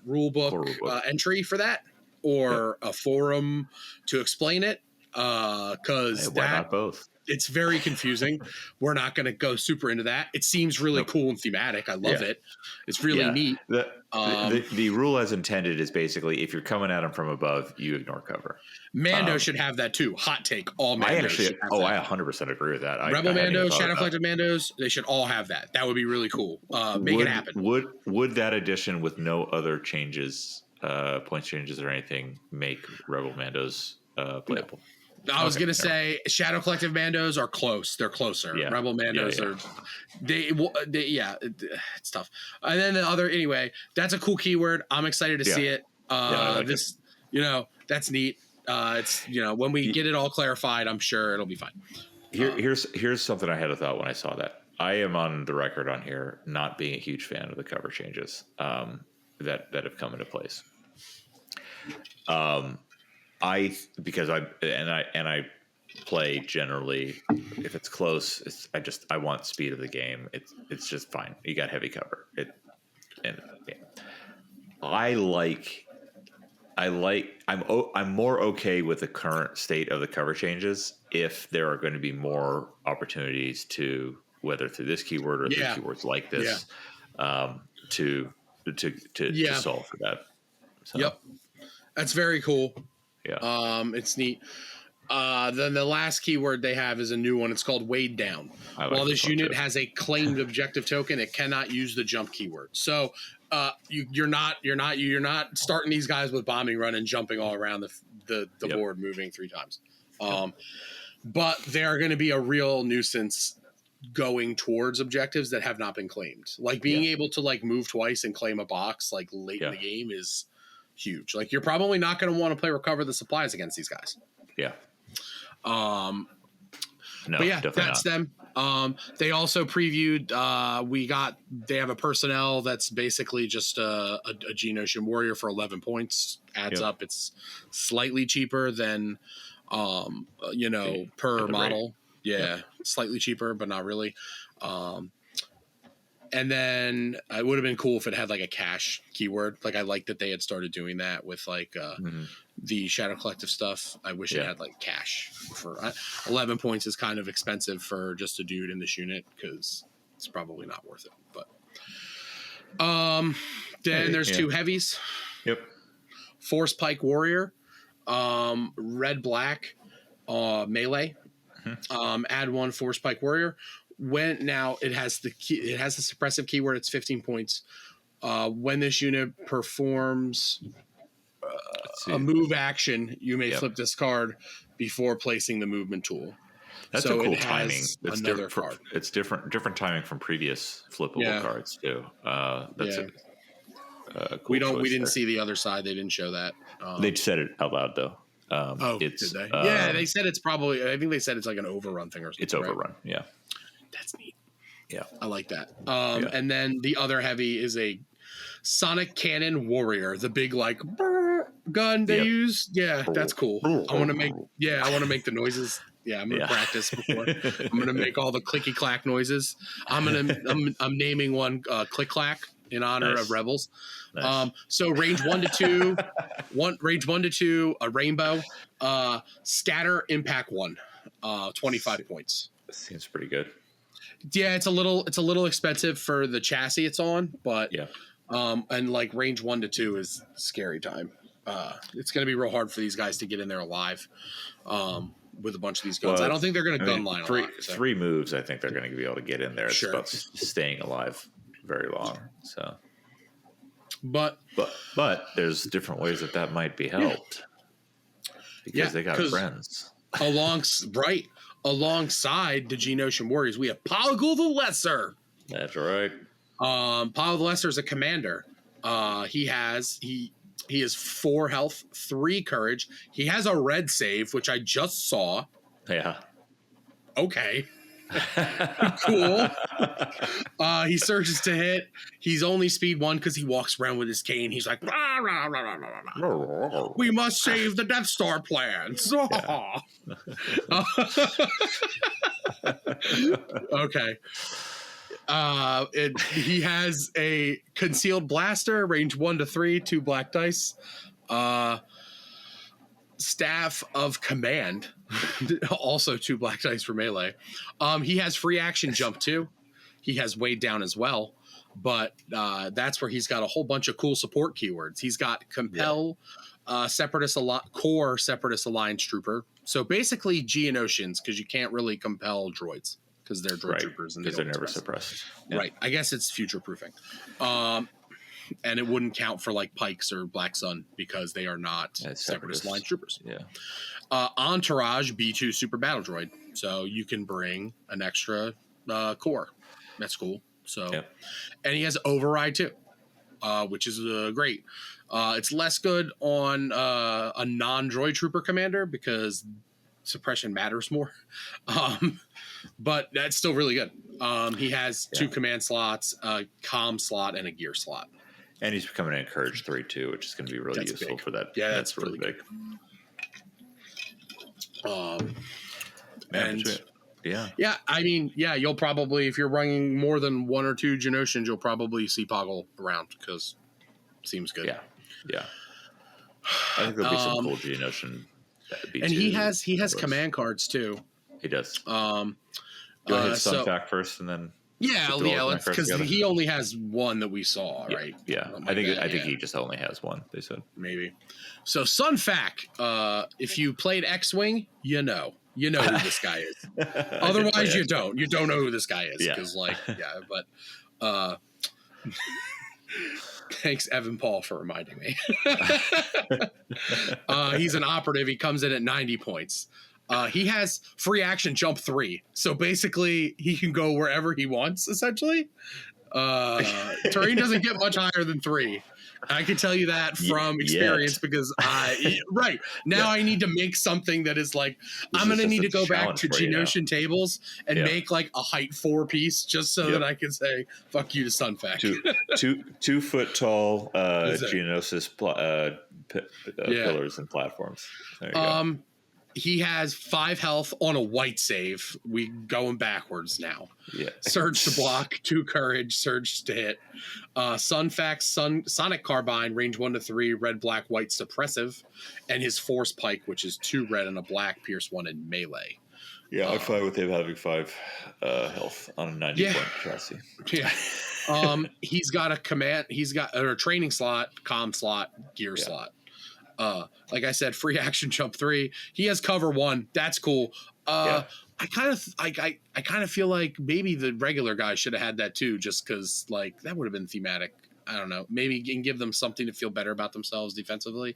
rule book entry for that, or a forum to explain it. Cause why not both? It's very confusing. We're not going to go super into that. It seems really cool and thematic. I love it. It's really neat. The rule as intended is basically if you're coming at them from above, you ignore cover. Mando should have that too. Hot take. All Mando. I 100% agree with that. Rebel Mandos, Shadow Collective Mandos, they should all have that. That would be really cool. Make it happen. Would that addition with no other changes, points changes or anything, make Rebel Mandos playable? I was going to say Shadow Collective Mandos are close. They're closer. Rebel Mandos are it's tough. And then the other, anyway, that's a cool keyword. I'm excited to see it. That's neat. It's, when we get it all clarified, I'm sure it'll be fine. Here's something I had a thought when I saw that. I am on the record on here not being a huge fan of the cover changes that have come into place. I play generally if it's close. I want speed of the game. It's just fine. You got heavy cover. I like I'm more okay with the current state of the cover changes if there are going to be more opportunities to, whether through this keyword or through keywords like this, to solve for that. So, Yep, that's very cool. Yeah. It's neat. Then the last keyword they have is a new one. It's called weighed down. While this unit has a claimed objective token, it cannot use the jump keyword. So you're not starting these guys with bombing run and jumping all around the board, moving 3 times. But they're going to be a real nuisance going towards objectives that have not been claimed. Like being able to like move twice and claim a box like late in the game is huge. Like you're probably not going to want to play recover the supplies against these guys. Yeah. No, but yeah, that's not them. They also previewed. They have a personnel that's basically just a Geonosian warrior for 11 points. Adds up. It's slightly cheaper than, per model. Yeah, slightly cheaper, but not really. And then it would have been cool if it had like a cash keyword. Like I like that they had started doing that with like the Shadow Collective stuff. I wish it had like cash for 11 points is kind of expensive for just a dude in this unit because it's probably not worth it. But then there's 2 heavies. Yep. Force Pike Warrior, red black, melee. Add 1 Force Pike Warrior. It has the suppressive keyword. It's 15 points. When this unit performs a move action, you may flip this card before placing the movement tool. That's a cool timing. It's another card. It's different timing from previous flippable cards too. That's a cool we didn't see the other side. They didn't show that. They said it out loud though. Did they? They said it's probably. I think they said it's like an overrun thing or something. It's overrun. Right? Yeah. That's neat. Yeah. I like that. And then the other heavy is a Sonic Cannon Warrior, the big like gun they use. Yeah, that's cool. I want to make the noises. Yeah, I'm gonna practice before. I'm gonna make all the clicky clack noises. I'm naming one click clack in honor of Rebels. Nice. So range 1 to 2, a rainbow, scatter, impact 1, 25 points. Seems pretty good. Yeah, it's a little expensive for the chassis it's on, but and like range 1 to 2 is scary time. It's going to be real hard for these guys to get in there alive with a bunch of these guns. I don't think they're going to gun line a lot. 3 moves, I think they're going to be able to get in there. It's about staying alive very long. So, but there's different ways that might be helped because they got friends alongside the Geonosian warriors. We have Poggle the Lesser. That's right. Poggle the Lesser is a commander. He is 4 health, 3 courage. He has a red save, which I just saw. Yeah. Okay. Cool. He surges to hit. He's only speed 1 because he walks around with his cane. He's like, rah, rah, rah, rah, rah, rah. We must save the Death Star plans. Okay. He has a concealed blaster, range 1 to 3, 2 black dice. Staff of Command, also 2 black dice for melee. He has free action jump too. He has weighed down as well, but that's where he's got a whole bunch of cool support keywords. He's got compel, core separatist alliance trooper. So basically Geonosians, because you can't really compel droids because they're droid troopers and they're never suppressed. Yeah. Right. I guess it's future proofing. And it wouldn't count for like Pikes or Black Sun because they are not separatist line troopers. Yeah. Entourage B2 super battle droid. So you can bring an extra core. That's cool. So, and he has override too, which is great. It's less good on a non-droid trooper commander because suppression matters more. But that's still really good. He has 2 command slots, a comm slot, and a gear slot. And he's becoming an Encourage 3 too, which is going to be really useful for that. Yeah, that's really big. I mean, you'll probably, if you're running more than 1 or 2 Geonosians, you'll probably see Poggle around because it seems good. Yeah. I think there'll be some cool Geonosian B2. And he has command cards too. He does. Do you want to hit Sun Fact first, and then? Yeah, let's, because he only has one that we saw, right? Yeah, I think he just only has one. They said maybe. So Sun Fact, if you played X-Wing, you know who this guy is. Otherwise, you don't. You don't know who this guy is because, but thanks, Evan Paul, for reminding me. He's an operative. He comes in at 90 points. He has free action jump 3. So basically he can go wherever he wants, essentially. Terrain doesn't get much higher than 3. I can tell you that from experience because I need to make something that is like, I'm going to need to go back to Geonosian tables and make like a height 4 piece just so that I can say, fuck you to Sun Fact. 2 foot tall Geonosis pillars and platforms. There you go. He has 5 health on a white save. We going backwards now. Yeah. Surge to block, 2 courage, surge to hit. Sun Fact, Sonic Carbine, range 1 to 3, red, black, white, suppressive, and his Force Pike, which is 2 red and a black, pierce 1 in melee. Yeah, I'm fine with him having 5 health on a 90 point chassis. Yeah. He's got a training slot, comm slot, gear slot. Like I said, free action jump 3. He has cover 1. That's cool. I kind of feel like maybe the regular guy should have had that too, just because like that would have been thematic. I don't know. Maybe can give them something to feel better about themselves defensively,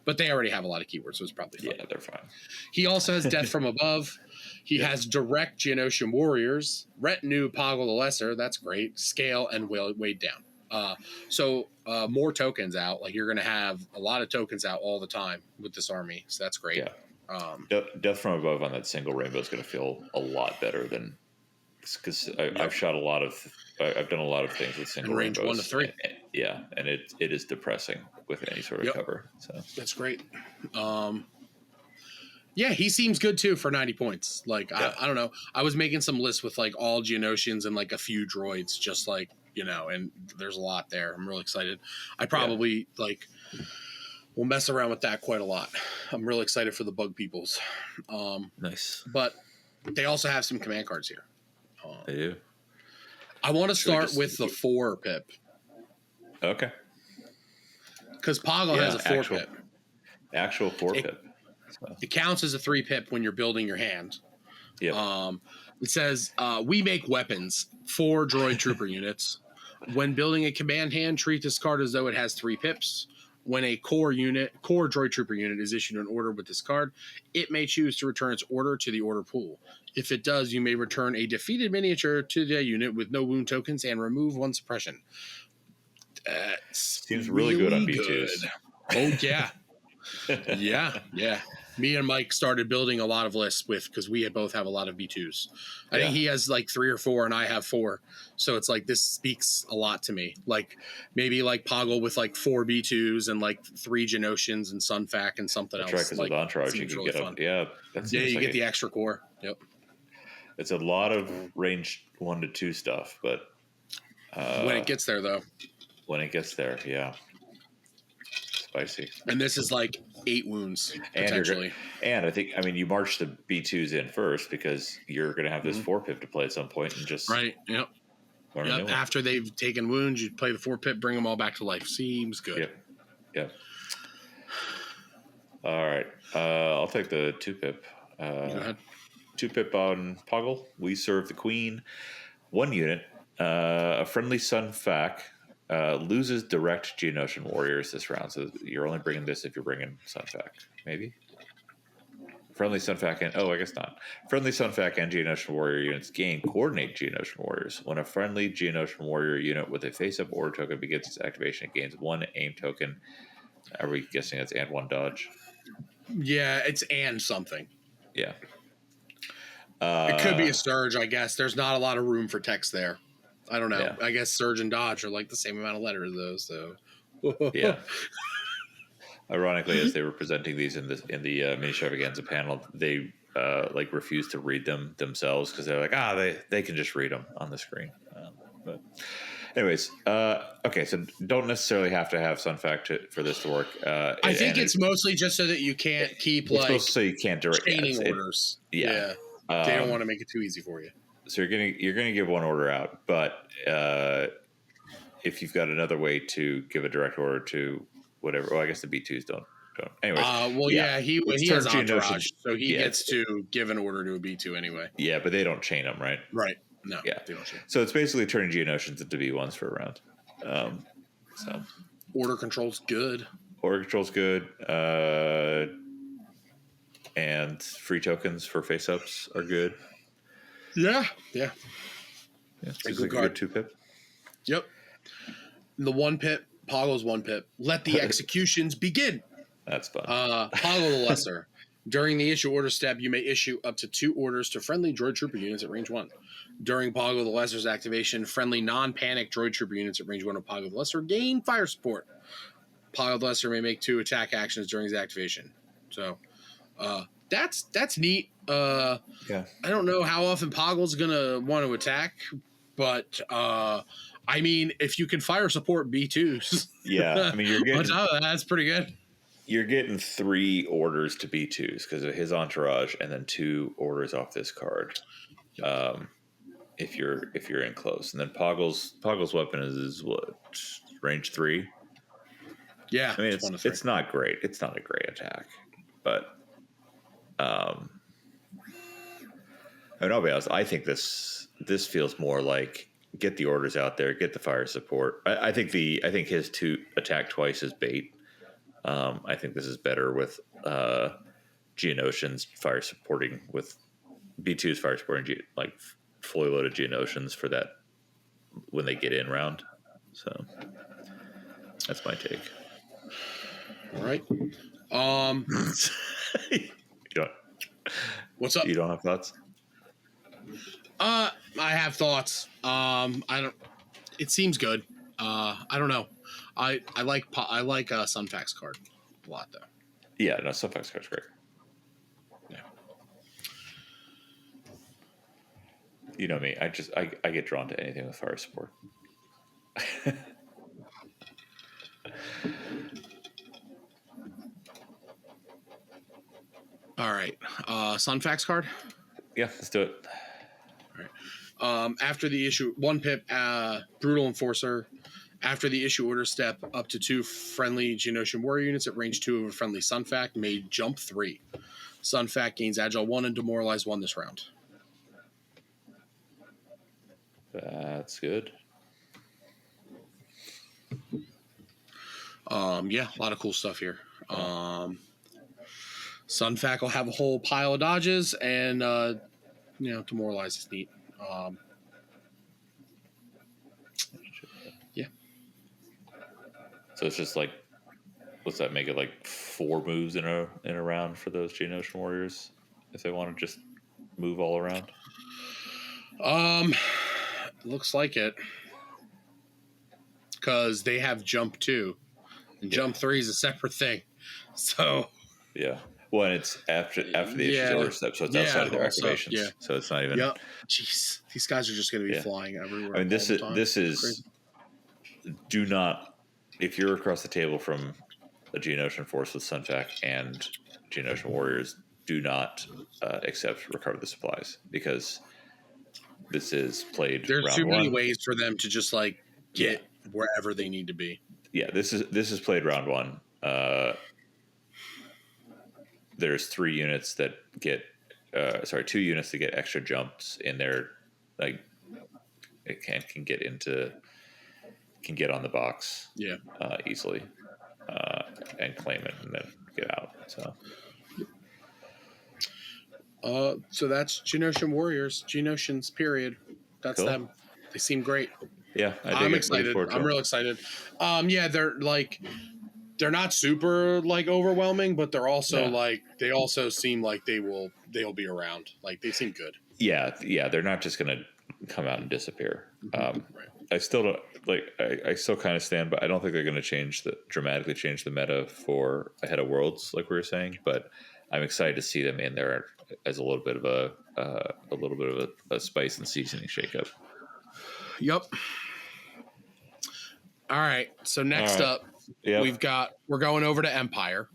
but they already have a lot of keywords, so it's probably fine. Yeah, they're fine. He also has Death from Above. He has direct Geonosian Warriors, Retinue Poggle the Lesser. That's great. Scale and Weighed Down. So more tokens out. Like you're going to have a lot of tokens out all the time with this army. So that's great. Yeah. Death from Above on that single rainbow is going to feel a lot better than because I've shot I've done a lot of things with single range rainbows. 1 to 3. And it is depressing with any sort of cover. So that's great. Yeah, he seems good too for 90 points. Like I don't know. I was making some lists with like all Geonosians and like a few droids, just like and there's a lot there. I'm really excited. I probably will mess around with that quite a lot. I'm really excited for the bug peoples. Nice. But they also have some command cards here. They do. I want to start with the 4 pip. Okay. Because Poggle has a 4 pip. Actual 4 pip. So. It counts as a 3 pip when you're building your hand. Yeah. It says, we make weapons for droid trooper units. When building a command hand, treat this card as though it has 3 pips. When a core droid trooper unit is issued an order with this card, it may choose to return its order to the order pool. If it does, you may return a defeated miniature to the unit with no wound tokens and remove 1 suppression. Seems really good on B2s. Oh, yeah. Yeah. Me and Mike started building a lot of lists because we both have a lot of B2s. I think he has like 3 or 4 and I have 4. So it's like, this speaks a lot to me. Like maybe like Poggle with like 4 B2s and like 3 Geonosians and Sun Fact and something else. Because with Entourage, you can get up. Yeah. You get the extra core. Yep. It's a lot of range 1 to 2 stuff, but when it gets there though. When it gets there, yeah. Spicy. And this is like 8 wounds potentially. And I think, you march the B2s in first because you're going to have this 4 pip to play at some point and just Yep. After they've taken wounds, you play the 4 pip, bring them all back to life. Seems good. Yep. All right. I'll take the 2 pip. Go ahead. 2 pip on Poggle. We serve the Queen. 1 unit. A friendly Sun Fact. Loses direct Geonosian Warriors this round, so you're only bringing this if you're bringing Sun Fact, maybe. Friendly Sun Fact I guess not. Friendly Sun Fact and Geonosian Warrior units gain coordinate Geonosian Warriors. When a friendly Geonosian Warrior unit with a face-up order token begins its activation, it gains 1 aim token. Are we guessing it's and 1 dodge? Yeah, it's and something. Yeah. It could be a surge, I guess. There's not a lot of room for text there. I don't know. Yeah. I guess surge and dodge are like the same amount of letters, though. So, yeah. Ironically, as they were presenting these in the Ministravaganza panel, they refused to read them themselves because they're like, they can just read them on the screen. But Anyways, okay, so don't necessarily have to have Sunfact for this to work. I think it's mostly just so that you can't keep like so you can't direct chaining orders. Yeah. They don't want to make it too easy for you. So you're gonna give one order out, but if you've got another way to give a direct order to whatever, well, I guess the B2s don't. Anyways, he has entourage, so he gets to give an order to a B2 anyway. Yeah, but they don't chain them, right? Right. No. Yeah. They don't chain. So it's basically turning Geonosians into B1s for a round. So order control's good. Order control's good. And free tokens for face-ups are good. Yeah. It's a good 2-pip. Yep. The 1-pip, Poggle's 1-pip. Let the executions begin. That's fun. Poggle the Lesser. During the issue order step, you may issue up to 2 orders to friendly droid trooper units at range 1. During Poggle the Lesser's activation, friendly non-panic droid trooper units at range 1 of Poggle the Lesser gain fire support. Poggle the Lesser may make 2 attack actions during his activation. So that's neat. I don't know how often Poggle's going to want to attack, but I mean, if you can fire support B2s. Yeah, I mean, you're getting... on top of that, that's pretty good. You're getting 3 orders to B2s because of his entourage, and then 2 orders off this card. If you're in close, and then Poggle's weapon is what, range 3. Yeah, I mean it's not great. It's not a great attack, but I mean, I'll be honest. I think this feels more like get the orders out there, get the fire support. I think his 2 attack twice is bait. I think this is better with Geonosians fire supporting with B2's fire supporting like fully loaded Geonosians for that when they get in round. So that's my take. All right. What's up? You don't have thoughts? I have thoughts. It seems good. I don't know. I like Sunfax card a lot though. Yeah, no, Sunfax card's great. Yeah. You know me. I get drawn to anything with fire support. All right. Sunfax card? Yeah, let's do it. All right. After the issue 1-pip, Brutal Enforcer. After the issue order step, up to 2 friendly Geonosian warrior units at range 2 of a friendly Sunfac may jump 3. Sunfac gains Agile 1 and Demoralize 1 this round. That's good. Yeah, a lot of cool stuff here. Sunfac will have a whole pile of dodges, and Demoralize is neat. Yeah. So it's just like, what's that make it like 4 moves in a round for those Geonosian warriors if they want to just move all around? Looks like it, because they have jump 2, and jump 3 is a separate thing. So yeah. Well, and it's after the issues order step, so it's outside of their activations. Yeah. So it's not even. Yep. Jeez, these guys are just going to be flying everywhere. I mean, this is. Crazy. Do not, if you're across the table from a Geonosian force with Sunfac and Geonosian warriors, do not accept recover the supplies, because this is played. There's round too many 1. ways for them to just like get wherever they need to be. Yeah, this is played round 1. There's 3 units that get, 2 units that get extra jumps in their, like, it can get on the box, easily, and claim it and then get out. So that's Geonosian warriors, Geonosians. Period. That's cool. them. They seem great. Yeah, I'm excited. I'm real excited. They're not super like overwhelming, but they're also they also seem like they'll be around. Like they seem good. Yeah. They're not just gonna come out and disappear. Right. I still don't I still kind of stand, but I don't think they're going to dramatically change the meta for Ahead of Worlds, like we were saying. But I'm excited to see them in there as a little bit of a spice and seasoning shakeup. Yep. All right. So next up, we're going over to Empire.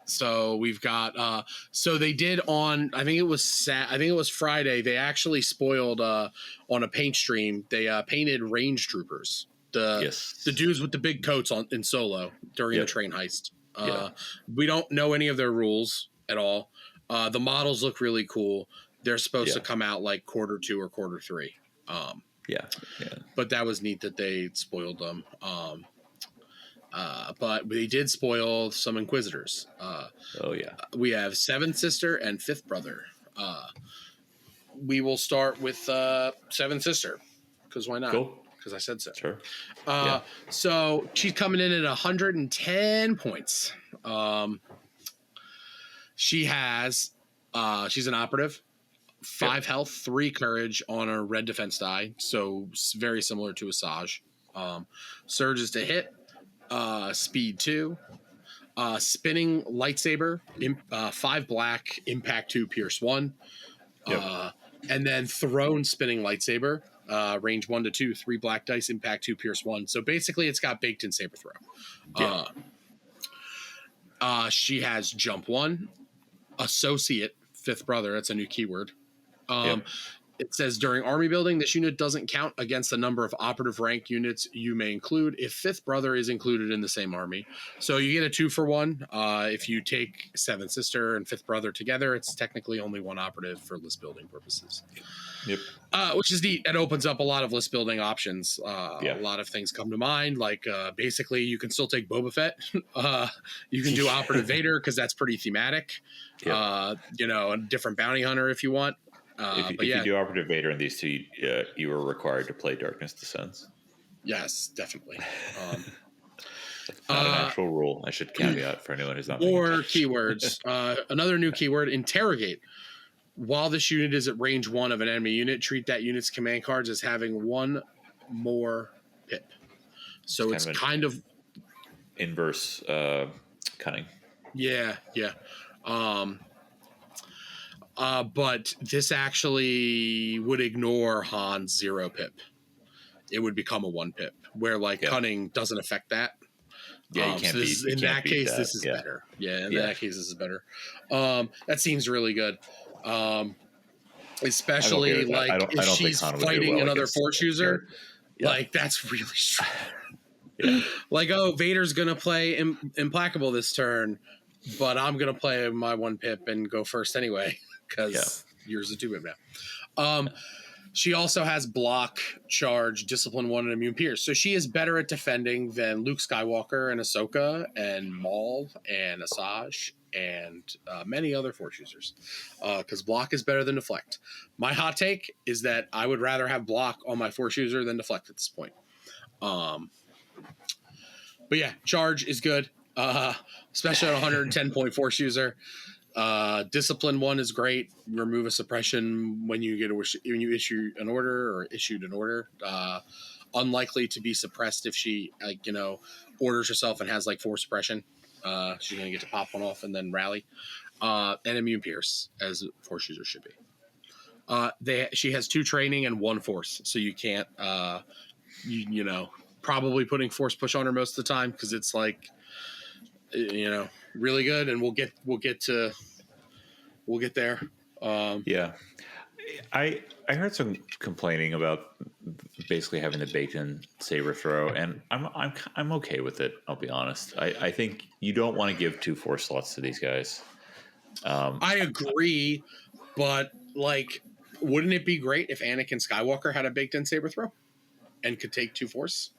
So we've got so they did on I think it was Friday. They actually spoiled on a paint stream. They painted range troopers. The dudes with the big coats in Solo during the train heist. We don't know any of their rules at all. The models look really cool. They're supposed to come out like Q2 or Q3. But that was neat that they spoiled them. But they did spoil some Inquisitors. We have Seventh Sister and Fifth Brother. We will start with Seventh Sister, because why not? Cool. Because I said so. Sure. So she's coming in at 110 points. She's an operative. 5 health, 3 courage on a red defense die. So very similar to Asajj. Surges to hit. Speed 2. Spinning lightsaber. 5 black. Impact 2. Pierce 1. And then thrown spinning lightsaber. Range 1 to 2. 3 black dice. Impact 2. Pierce 1. So basically it's got baked in saber throw. She has jump 1. Associate. Fifth Brother. That's a new keyword. It says during army building, this unit doesn't count against the number of operative rank units you may include if Fifth Brother is included in the same army. So you get a 2-for-1. If you take Seventh Sister and Fifth Brother together, it's technically only 1 operative for list building purposes. Which is neat. It opens up a lot of list building options. A lot of things come to mind. Like basically, you can still take Boba Fett. You can do Operative Vader because that's pretty thematic. A different bounty hunter if you want. If you do Operative Vader in these 2, you are required to play Darkness Descends. Yes, definitely. Not an actual rule. I should caveat for anyone who's not. Or keywords. Another new keyword: interrogate. While this unit is at range 1 of an enemy unit, treat that unit's command cards as having 1 more pip. So it's kind of inverse cunning. Yeah. But this actually would ignore Han's 0 pip. It would become a 1 pip, where cunning doesn't affect that. You can't so in that case, this is better. In that case, this is better. That seems really good. Especially if she's fighting another Force user, that's really strong. Vader's gonna play Implacable this turn, but I'm gonna play my 1 pip and go first anyway because yours is a 2 pip now. She also has block, charge, discipline 1, and immune pierce. So she is better at defending than Luke Skywalker and Ahsoka and Maul and Asajj and many other Force users, because block is better than deflect. My hot take is that I would rather have block on my Force user than deflect at this point. But yeah, charge is good, especially on 110 point Force user. Discipline 1 is great. Remove a suppression when you issue an order or issued an order. Unlikely to be suppressed if she orders herself and has 4 suppression. She's going to get to pop 1 off and then rally. And immune pierce, as Force user should be. She has 2 training and 1 force, so you can't probably putting force push on her most of the time because it's really good, and we'll get there. I heard some complaining about basically having the baked-in saber throw, and I'm okay with it. I'll be honest. I think you don't want to give 2 force slots to these guys. I agree, but wouldn't it be great if Anakin Skywalker had a baked-in saber throw and could take 2 force?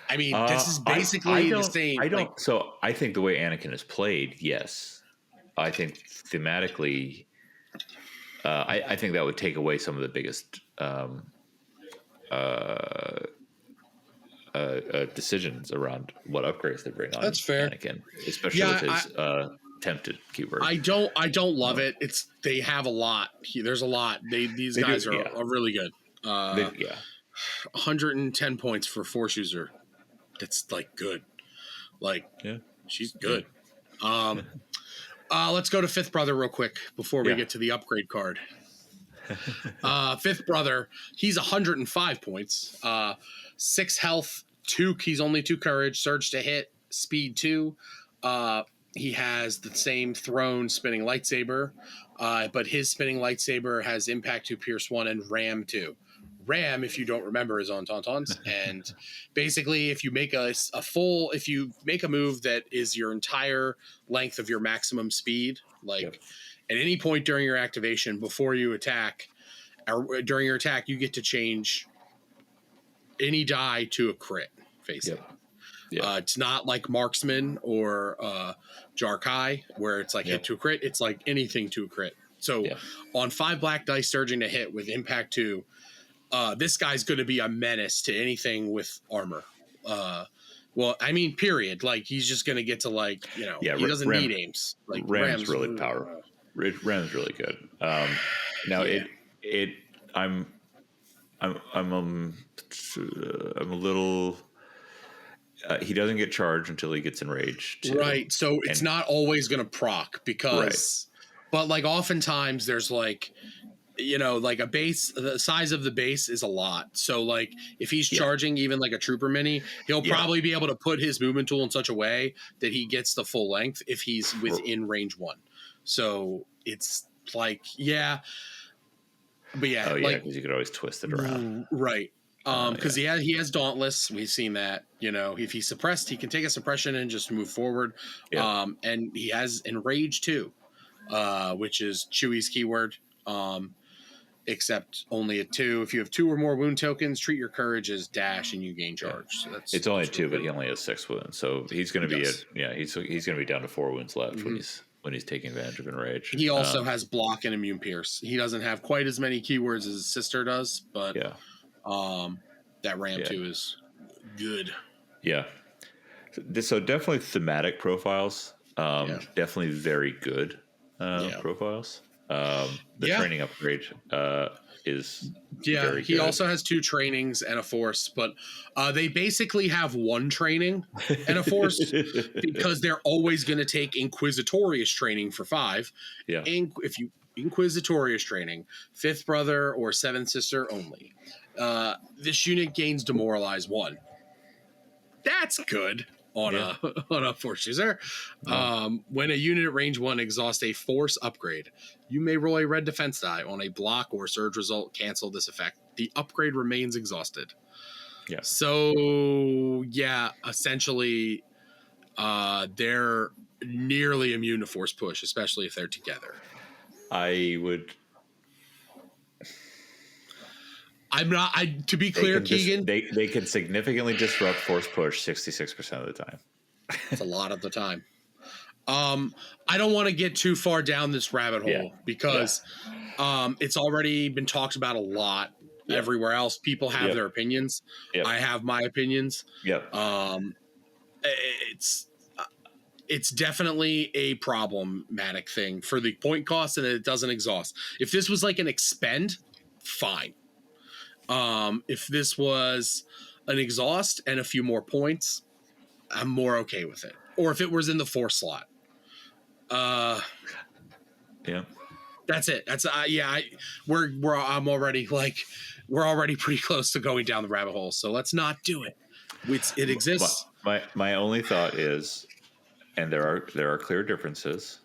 I mean, this is basically the same. So I think the way Anakin is played, yes. I think thematically, I think that would take away some of the biggest decisions around what upgrades they bring on. That's fair. Anakin, especially with his tempted keyword. I don't love it. They have a lot. There's a lot. These guys are really good. 110 points for Force user. That's good. She's good. Let's go to Fifth Brother real quick before we get to the upgrade card. Fifth brother, he's 105 points. 6 health, 2. He's only 2 courage, surge to hit, speed 2. He has the same throne spinning lightsaber, but his spinning lightsaber has impact 2, pierce 1, and ram 2. Ram, if you don't remember, is on tauntauns, and basically, if you make if you make a move that is your entire length of your maximum speed, like at any point during your activation before you attack, or during your attack, you get to change any die to a crit. Face it. It's not like marksman or Jarkai, where it's like hit to a crit. It's like anything to a crit. So on 5 black dice surging to hit with impact 2. This guy's going to be a menace to anything with armor. Well, I mean, period. Like, he's just going to get to, like, he doesn't need aims. Like, Ram's really powerful. Ram's really good. Now I'm a little. He doesn't get charged until he gets enraged. Right. So it's not always going to proc because, but like oftentimes there's like, like a base, the size of the base is a lot. So like if he's charging even like a trooper mini, he'll probably be able to put his movement tool in such a way that he gets the full length if he's within range 1. So it's like, but because you could always twist it around. Right. Because he has Dauntless. We've seen that. If he's suppressed, he can take a suppression and just move forward. And he has Enrage too, which is Chewie's keyword. Except only at 2. If you have 2 or more wound tokens, treat your courage as dash and you gain charge. So it's only 2, but he only has 6 wounds. So he's going to be he's going to be down to 4 wounds left when he's taking advantage of Enrage. He also has block and immune pierce. He doesn't have quite as many keywords as his sister does, but that Ram 2 is good. Yeah. So definitely thematic profiles. Definitely very good profiles. The training upgrade is very good. He also has 2 trainings and a force, but they basically have 1 training and a force because they're always going to take Inquisitorious training for 5. If you Inquisitorious training, 5th brother or 7th sister only. This unit gains Demoralize 1. That's good on a force user. When a unit at range 1 exhausts a force upgrade, you may roll a red defense die on a block or surge result. Cancel this effect. The upgrade remains exhausted. So essentially, they're nearly immune to force push, especially if they're together. To be clear, Keegan, they can significantly disrupt force push 66% of the time. That's a lot of the time. I don't want to get too far down this rabbit hole because it's already been talked about a lot everywhere else. People have their opinions. I have my opinions. It's definitely a problematic thing for the point cost and it doesn't exhaust. If this was like an expend, fine. If this was an exhaust and a few more points, I'm more okay with it. Or if it was in the 4 slot. That's it. That's I'm already we're already pretty close to going down the rabbit hole. So let's not do it. It exists. My only thought is, and there are clear differences.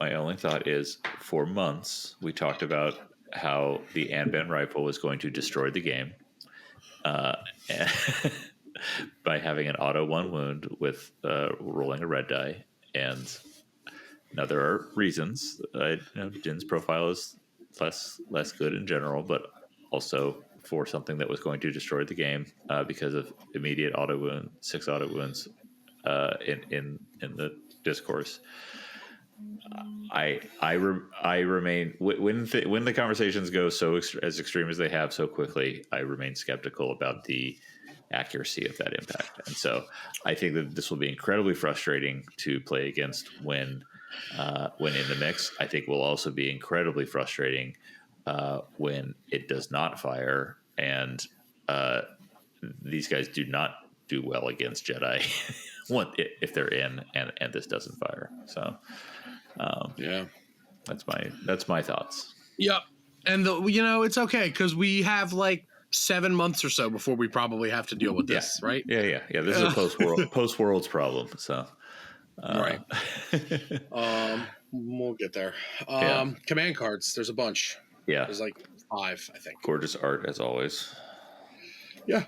My only thought is, for months we talked about how the Anban rifle was going to destroy the game by having an auto 1 wound with rolling a red die. And now there are reasons. Jin's profile is less good in general, but also for something that was going to destroy the game because of immediate auto wound, 6 auto wounds in the discourse. I remain when the conversations go as extreme as they have so quickly. I remain skeptical about the accuracy of that impact, and so I think that this will be incredibly frustrating to play against when in the mix. I think will also be incredibly frustrating when it does not fire, and these guys do not do well against Jedi if they're in and this doesn't fire. So. That's my thoughts. Yep. And it's okay because we have like 7 months or so before we probably have to deal with this, right? Yeah. This is a post worlds problem. So, right. We'll get there. Command cards. There's a bunch. Yeah, there's like 5, I think. Gorgeous art as always. Yeah.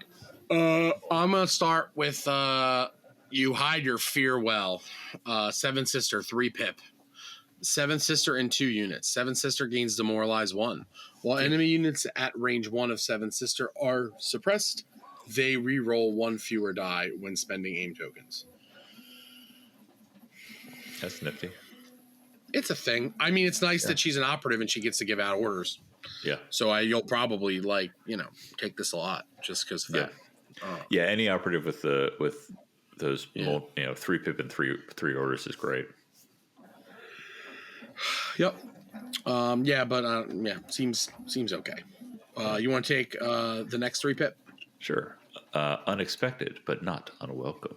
I'm gonna start with you hide your fear well. 7 Sister 3 pip. 7 Sister in 2 units. 7 Sister gains demoralize 1. While enemy units at range 1 of 7 Sister are suppressed, they re-roll 1 fewer die when spending aim tokens. That's nifty. It's a thing. I mean, it's nice that she's an operative and she gets to give out orders. Yeah. So you'll probably take this a lot just because of that. Yeah. Any operative with those 3 pip and 3 orders is great. Yep. Seems okay. You want to take the next 3 pip? Sure. Unexpected but not unwelcome.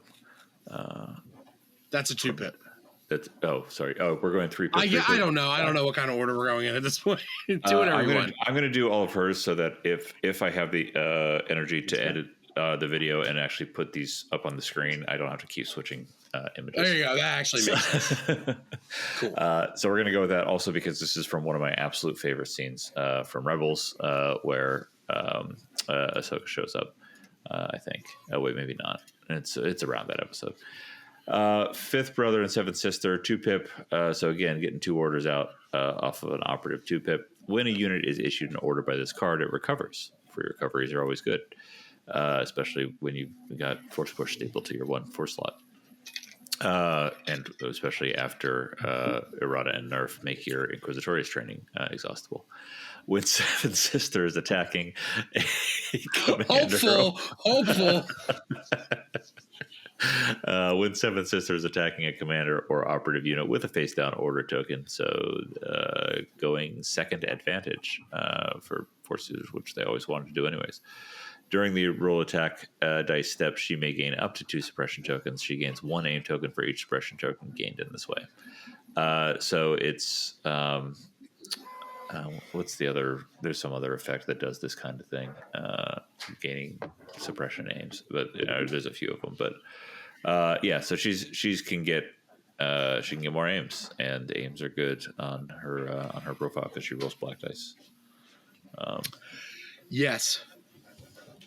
That's a 2 pip. Sorry. We're going 3 pip. I don't know. I don't know what kind of order we're going in at this point. Whatever you want. I'm going to do all of hers so that if I have the energy to edit the video and actually put these up on the screen, I don't have to keep switching images. There you go. That actually makes sense. Cool. So we're going to go with that also because this is from one of my absolute favorite scenes from Rebels where Ahsoka shows up, I think. Oh, wait, maybe not. It's around that episode. 5th brother and 7th sister, 2 pip. So again, getting 2 orders out off of an operative 2 pip. When a unit is issued an order by this card, it recovers. Free recoveries are always good, especially when you've got force push stapled to your 1 force slot. And especially after errata and nerf make your Inquisitorious training exhaustible. When 7th sister is attacking a commander, hopeful. When 7th sister is attacking a commander or operative unit with a face down order token, so going 2nd advantage for force users, which they always wanted to do anyways. During the roll attack dice step, she may gain up to 2 suppression tokens. She gains 1 aim token for each suppression token gained in this way. So it's what's the other? There's some other effect that does this kind of thing, gaining suppression aims, but there's a few of them. But so she can get more aims, and aims are good on her profile because she rolls black dice.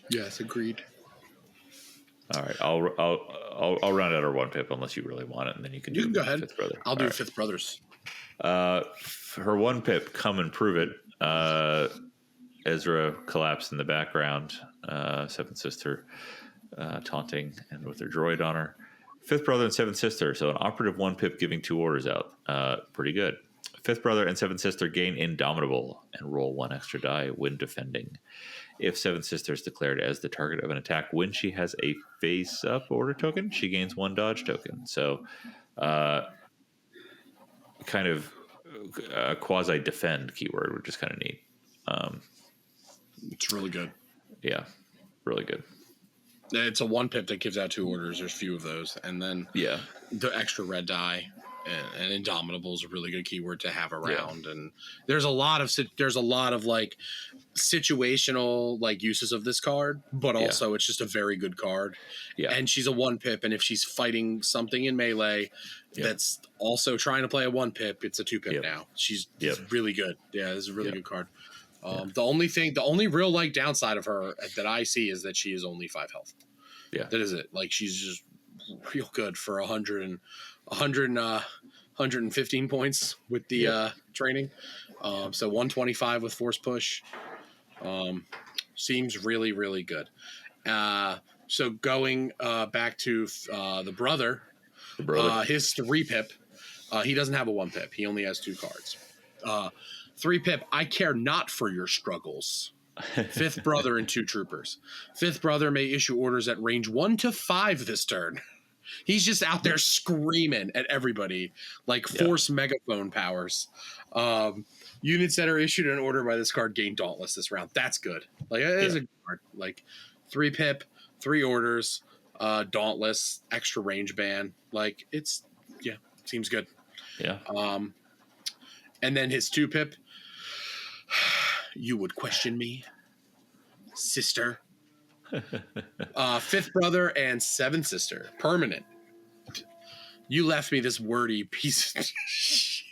Yes, agreed. All right, I'll round out our 1 pip unless you really want it, and then you can go ahead. 5th brother. I'll do 5th brothers. Her 1 pip, come and prove it. Ezra collapsed in the background. 7th sister taunting and with her droid on her. 5th brother and 7th sister. So an operative 1 pip giving 2 orders out. Pretty good. 5th brother and 7th sister gain Indomitable and roll 1 extra die when defending. If 7th sister is declared as the target of an attack when she has a face-up order token, she gains 1 dodge token. So kind of a quasi-defend keyword, which is kind of neat. It's really good. Yeah, really good. It's a 1 pip that gives out 2 orders. There's few of those. And then the extra red die and Indomitable is a really good keyword to have around. Yeah. And there's a lot of like situational like uses of this card, but also it's just a very good card. Yeah. And she's a 1 pip. And if she's fighting something in melee that's also trying to play a 1 pip, it's a 2 pip now. She's really good. Yeah, this is a really good card. The only real like downside of her that I see is that she is only 5 health. Yeah, that is it. Like she's just real good for 115 points with the training. So 125 with force push. Seems really, really good. So going back to the brother, his 3 pip, he doesn't have a 1 pip. He only has 2 cards. 3 pip, I care not for your struggles. 5th brother and 2 troopers. 5th brother may issue orders at range 1 to 5 this turn. He's just out there screaming at everybody like force megaphone powers. Units that are issued an order by this card gain Dauntless this round. That's good. Like it is a good card. Like 3 pip, 3 orders, Dauntless, extra range ban. Like it's seems good. Yeah. And then his 2 pip. you would question me, sister. Fifth brother and seventh sister, permanent. You left me this wordy piece of shit.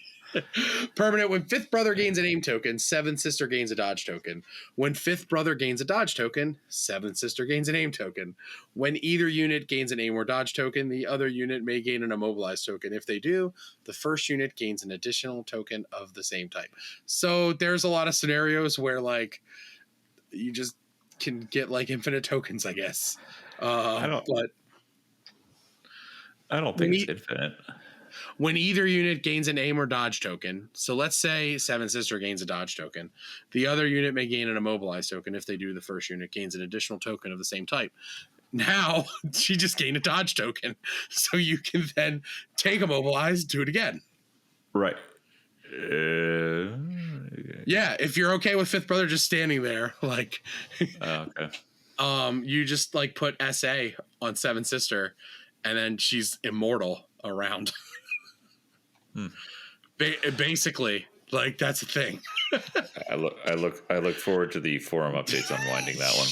Permanent. When fifth brother gains a name token, seventh sister gains a dodge token. When fifth brother gains a dodge token, seventh sister gains a name token. When either unit gains an aim or dodge token, the other unit may gain an immobilize token. If they do, the first unit gains an additional token of the same type. So there's a lot of scenarios where like you just can get like infinite tokens, I guess. I don't think it's infinite. When either unit gains an aim or dodge token, so let's say seventh sister gains a dodge token, the other unit may gain an immobilize token. If they do, the first unit gains an additional token of the same type. Now she just gained a dodge token, so you can then take immobilize, do it again. Right. Yeah, if you're okay with fifth brother just standing there, like, okay. You just like put SA on seventh sister, and then she's immortal around. Basically, like that's a thing. I look forward to the forum updates on winding that one.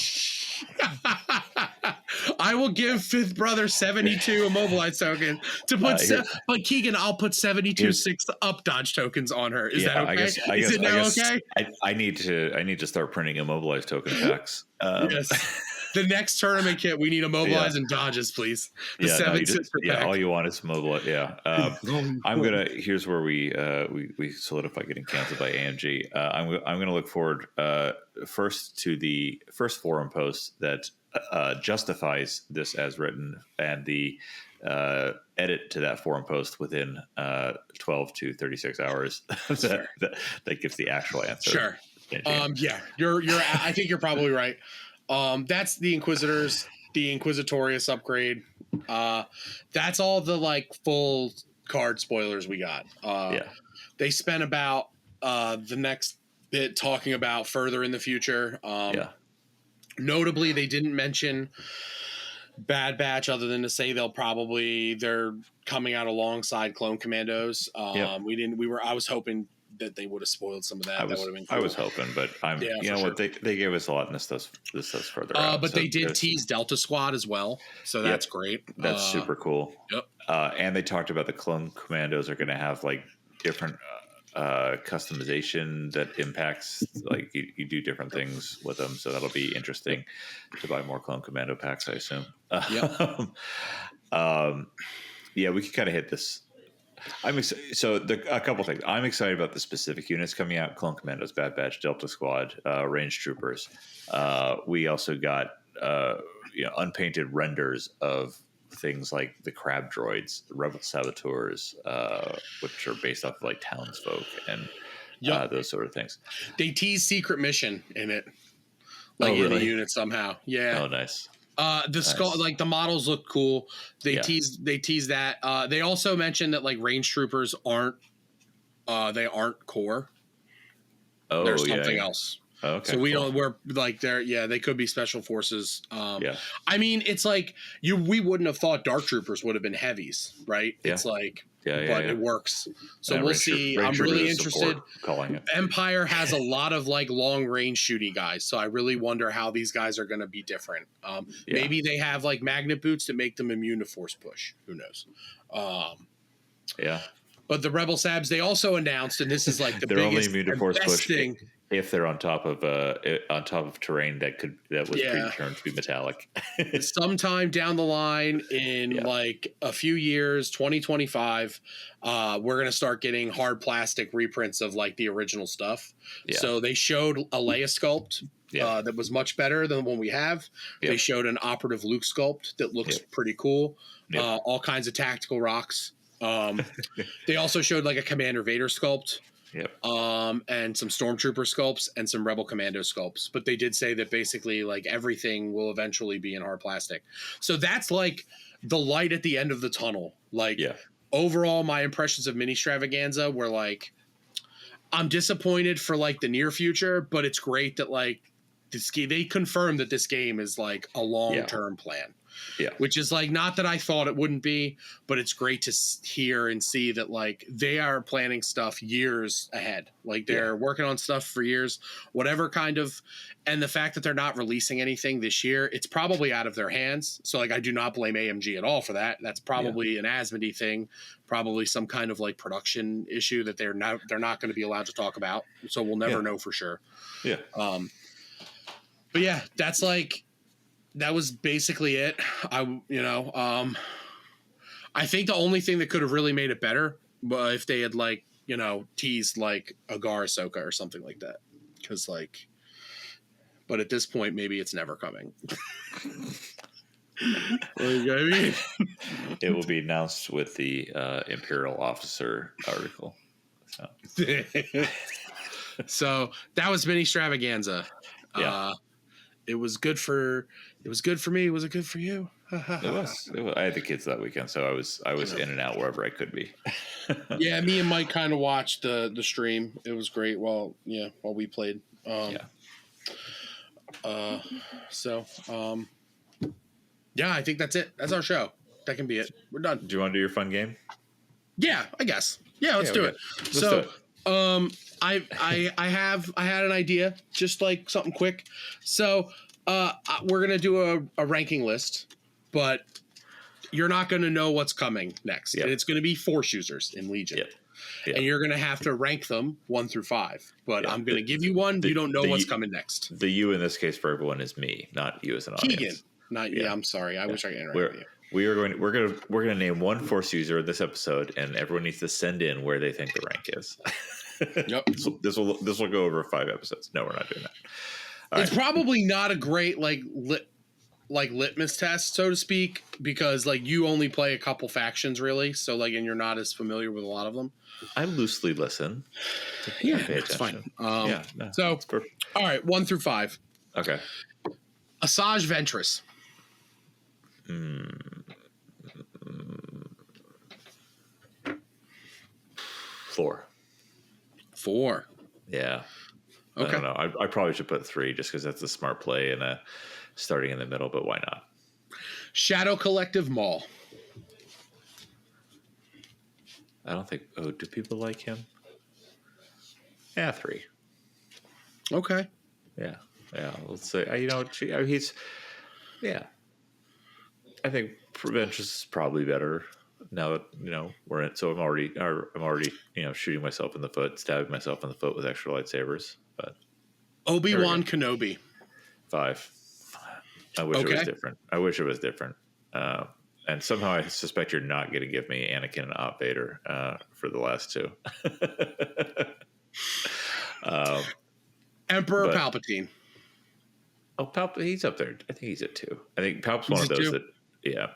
I will give fifth brother 72 immobilize token to put, but Keegan, I'll put 72 6 up dodge tokens on her. Is that okay? Is it now okay? I need to start printing immobilize token packs. Yes. The next tournament kit, we need immobilize and dodges, please. All you want is mobilize. Yeah. Here's where we solidify getting canceled by AMG. I'm gonna look forward first to the first forum post that justifies this as written, and the edit to that forum post within 12 to 36 hours that gives the actual answer. Sure. Yeah, I think you're probably right. That's the Inquisitors, the Inquisitorius upgrade. That's all the like full card spoilers we got. They spent about the next bit talking about further in the future. Notably, they didn't mention Bad Batch other than to say they're coming out alongside Clone Commandos. I was hoping that they would have spoiled some of that. That would have been cool. I was hoping, but what they gave us a lot, and this does further out. But they did tease Delta Squad as well, so that's great. That's super cool. Yep. And they talked about the Clone Commandos are going to have like different customization that impacts, like you do different things with them, so that'll be interesting to buy more Clone Commando packs, I assume. We could kind of hit this. A couple things. I'm excited about the specific units coming out: Clone Commandos, Bad Batch, Delta Squad, Range Troopers. We also got unpainted renders of things like the Crab Droids, the Rebel Saboteurs, which are based off of like townsfolk and those sort of things. They tease Secret Mission in it, like in the unit somehow. Yeah. Oh, nice. Skull, like the models look cool. They tease that. They also mentioned that like Range Troopers aren't core. Oh, there's something else. Okay, so we're like they could be special forces. I mean, it's like we wouldn't have thought Dark Troopers would have been heavies, right? It's like, it works. So we'll see. I'm really interested. Calling it. Empire has a lot of like long range shooty guys, so I really wonder how these guys are going to be different. Maybe they have like magnet boots that make them immune to force push. Who knows? But the Rebel Sabs, they also announced, and this is like the biggest only immune to force push thing. If they're on top of terrain that was predetermined to be metallic. Sometime down the line in like a few years, 2025, we're going to start getting hard plastic reprints of like the original stuff. So they showed a Leia sculpt that was much better than the one we have. They showed an operative Luke sculpt that looks pretty cool. All kinds of tactical rocks. They also showed like a Commander Vader sculpt. And some Stormtrooper sculpts and some Rebel Commando sculpts. But they did say that basically like everything will eventually be in hard plastic. So that's like the light at the end of the tunnel. Like overall, my impressions of Ministravaganza were like, I'm disappointed for like the near future, but it's great that like they confirmed that this game is like a long-term plan. Yeah. Which is like, not that I thought it wouldn't be, but it's great to hear and see that like they are planning stuff years ahead. Like they're working on stuff for years, whatever kind of, and the fact that they're not releasing anything this year, it's probably out of their hands. So like, I do not blame AMG at all for that. That's probably an Asmodee thing, probably some kind of like production issue that they're not going to be allowed to talk about. So we'll never know for sure. Yeah. But yeah, that's like, that was basically it. I think the only thing that could have really made it better, if they had like, teased like a Gar Ahsoka or something like that. Cause like, but at this point, maybe it's never coming. It will be announced with the Imperial Officer article. So that was Ministravaganza. Yeah. It was good for me. Was it good for you? It was. I had the kids that weekend, so I was in and out wherever I could be. Yeah, me and Mike kind of watched the stream. It was great while we played. I think that's it. That's our show. That can be it. We're done. Do you want to do your fun game? Yeah, I guess. Yeah, let's do it. I had an idea, just like something quick. So we're gonna do a ranking list, but you're not gonna know what's coming next. Yep. And it's gonna be Force users in Legion. Yep. Yep. And you're gonna have to rank them 1 through 5. But I'm gonna give you one. You don't know what's coming next. The you in this case for everyone is me, not you as an audience. Keegan. Not you. Yeah, I'm sorry. I wish I could interact with you. We're gonna name one Force user in this episode, and everyone needs to send in where they think the rank is. Yep. This will go over 5 episodes. No, we're not doing that. It's probably not a great litmus test, so to speak, because like you only play a couple factions really, so like, and you're not as familiar with a lot of them. I loosely listen. Yeah, it's fine. So all right, 1 through 5. Okay. Asajj Ventress. 4. 4. Yeah. Okay. I don't know. I probably should put 3 just because that's a smart play and starting in the middle, but why not? Shadow Collective Maul. I don't think. Oh, do people like him? Yeah, 3. Okay. Yeah. Let's say he's. Yeah. I think Ventress is probably better now that we're in. So I'm already shooting myself in the foot, stabbing myself in the foot with extra lightsabers. But Obi-Wan Kenobi. 5. I wish it was different. And somehow I suspect you're not going to give me Anakin and Aunt Vader for the last 2. Emperor Palpatine. Oh, he's up there. I think he's at 2. I think Palp's one of those that,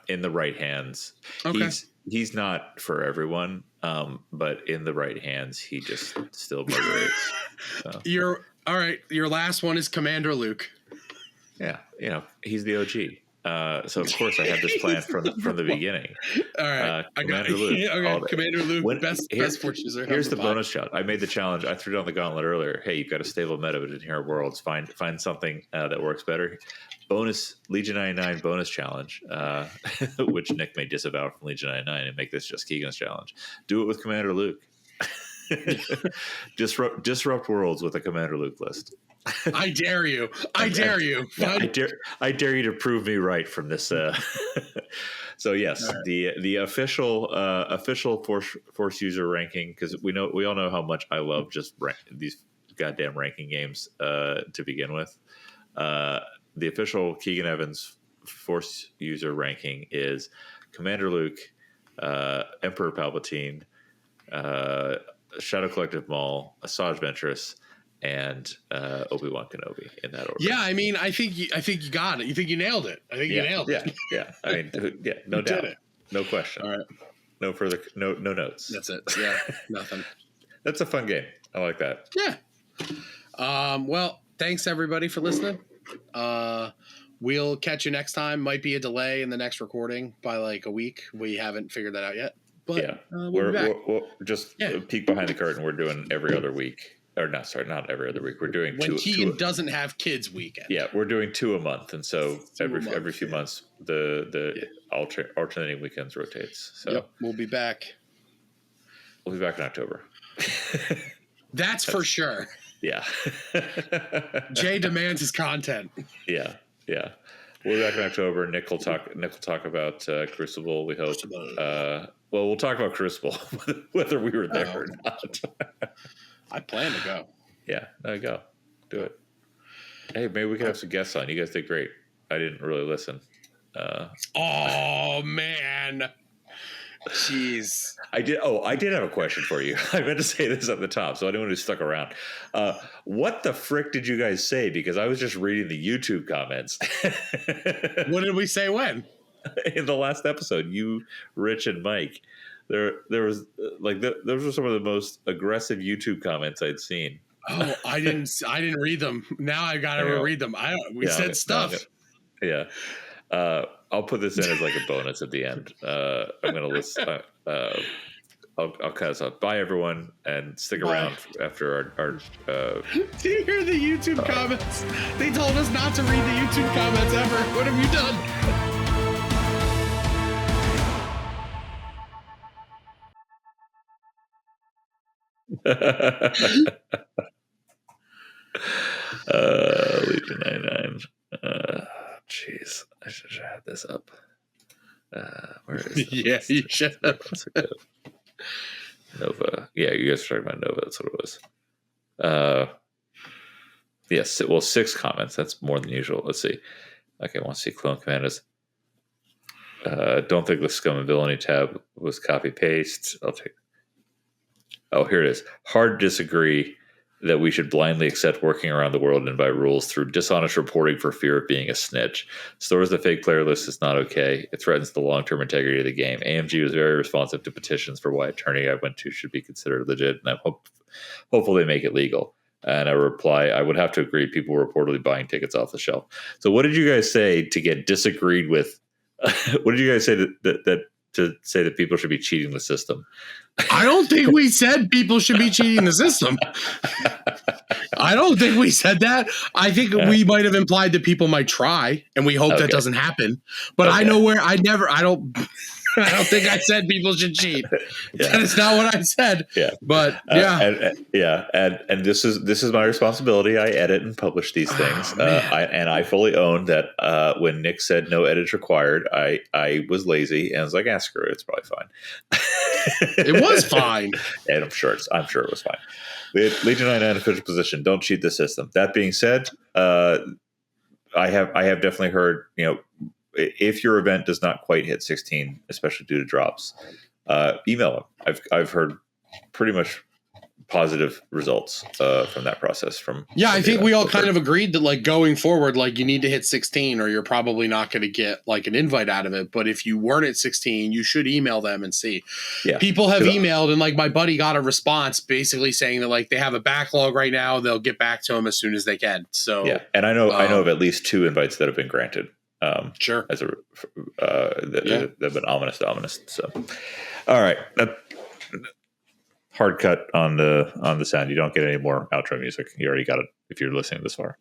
in the right hands. Okay. He's not for everyone, but in the right hands, he just still murderates. So. All right. Your last one is Commander Luke. Yeah, he's the OG. So of course I had this plan from the beginning. All right, Commander Luke. Okay, Commander Luke, best Force user. Here's the bonus shot. I made the challenge. I threw down the gauntlet earlier. Hey, you've got a stable meta in here worlds. Find something that works better. Bonus Legion 99 bonus challenge, which Nick may disavow from Legion 99 and make this just Keegan's challenge. Do it with Commander Luke. disrupt worlds with a Commander Luke list. I dare you. I dare you. I dare you to prove me right from this. So yes, right. The official Force user ranking, because we all know how much I love just these goddamn ranking games to begin with. The official Keegan Evans Force user ranking is Commander Luke, Emperor Palpatine, Shadow Collective Maul, Asajj Ventress, and Obi-Wan Kenobi in that order. Yeah, I mean, I think you got it. You think you nailed it. I think you nailed it. Yeah. I mean, no doubt, no question. All right. No further, no notes. That's it. Yeah, nothing. That's a fun game. I like that. Yeah. Well, thanks everybody for listening. We'll catch you next time. Might be a delay in the next recording by like a week. We haven't figured that out yet. But we'll just peek behind the curtain. We're doing every other week. or no, sorry, not every other week. We're doing when two. Keegan doesn't have kids weekend. Yeah, we're doing 2 a month, and so every few months the alternating weekends rotates. So yep, we'll be back. We'll be back in October. That's for sure. Yeah. Jay demands his content. Yeah. We'll be back in October. Nick will talk about Crucible. We hope. We'll talk about Crucible, whether we were there or not. I plan to go. Yeah, go. Do it. Hey, maybe we could have some guests on. You guys did great. I didn't really listen. Oh man. Jeez. I did have a question for you. I meant to say this at the top, so anyone who stuck around. What the frick did you guys say? Because I was just reading the YouTube comments. What did we say when? In the last episode, you, Rich, and Mike. There was those were some of the most aggressive YouTube comments I'd seen. Oh, I didn't read them. Now I gotta read them. We said stuff. Yeah. I'll put this in as like a bonus at the end. I'm gonna list. I'll cut us off. Bye, everyone, and stick around after our. Do you hear the YouTube comments? They told us not to read the YouTube comments ever. What have you done? Legion 99. Jeez, I should have had this up. Where is it? Yeah, you should have. Nova. Yeah, you guys were talking about Nova. That's what it was. Yes. Well, 6 comments. That's more than usual. Let's see. Okay, I want to see Clone Commanders. Don't think the Scum and Villainy tab was copy paste. I'll take. Oh, here it is. Hard disagree that we should blindly accept working around the world and by rules through dishonest reporting for fear of being a snitch. Stores the fake player list is not okay. It threatens the long-term integrity of the game. AMG was very responsive to petitions for why a tourney I went to should be considered legit, and I'm hopeful they make it legal. And I reply, I would have to agree. People were reportedly buying tickets off the shelf. So what did you guys say to get disagreed with? What did you guys say to say that people should be cheating the system? I don't think we said people should be cheating the system. I don't think we said that. I think we might have implied that people might try, and we hope that doesn't happen. But I know where I don't think I said people should cheat. Yeah. That is not what I said. Yeah. But and this is my responsibility. I edit and publish these things. I fully own that when Nick said no edits required, I was lazy and I was like, screw it, it's probably fine. It was fine. And I'm sure it was fine. Legion 99 official position, don't cheat the system. That being said, I have definitely heard, if your event does not quite hit 16, especially due to drops, email them. I've heard pretty much positive results from that process. I think we all kind of agreed that going forward, you need to hit 16 or you're probably not going to get an invite out of it. But if you weren't at 16, you should email them and see. Yeah. People have emailed, and my buddy got a response basically saying that they have a backlog right now. They'll get back to them as soon as they can. So yeah, and I know of at least 2 invites that have been granted. Sure. As they've been ominous. So, all right. Hard cut on the sound. You don't get any more outro music. You already got it if you're listening this far.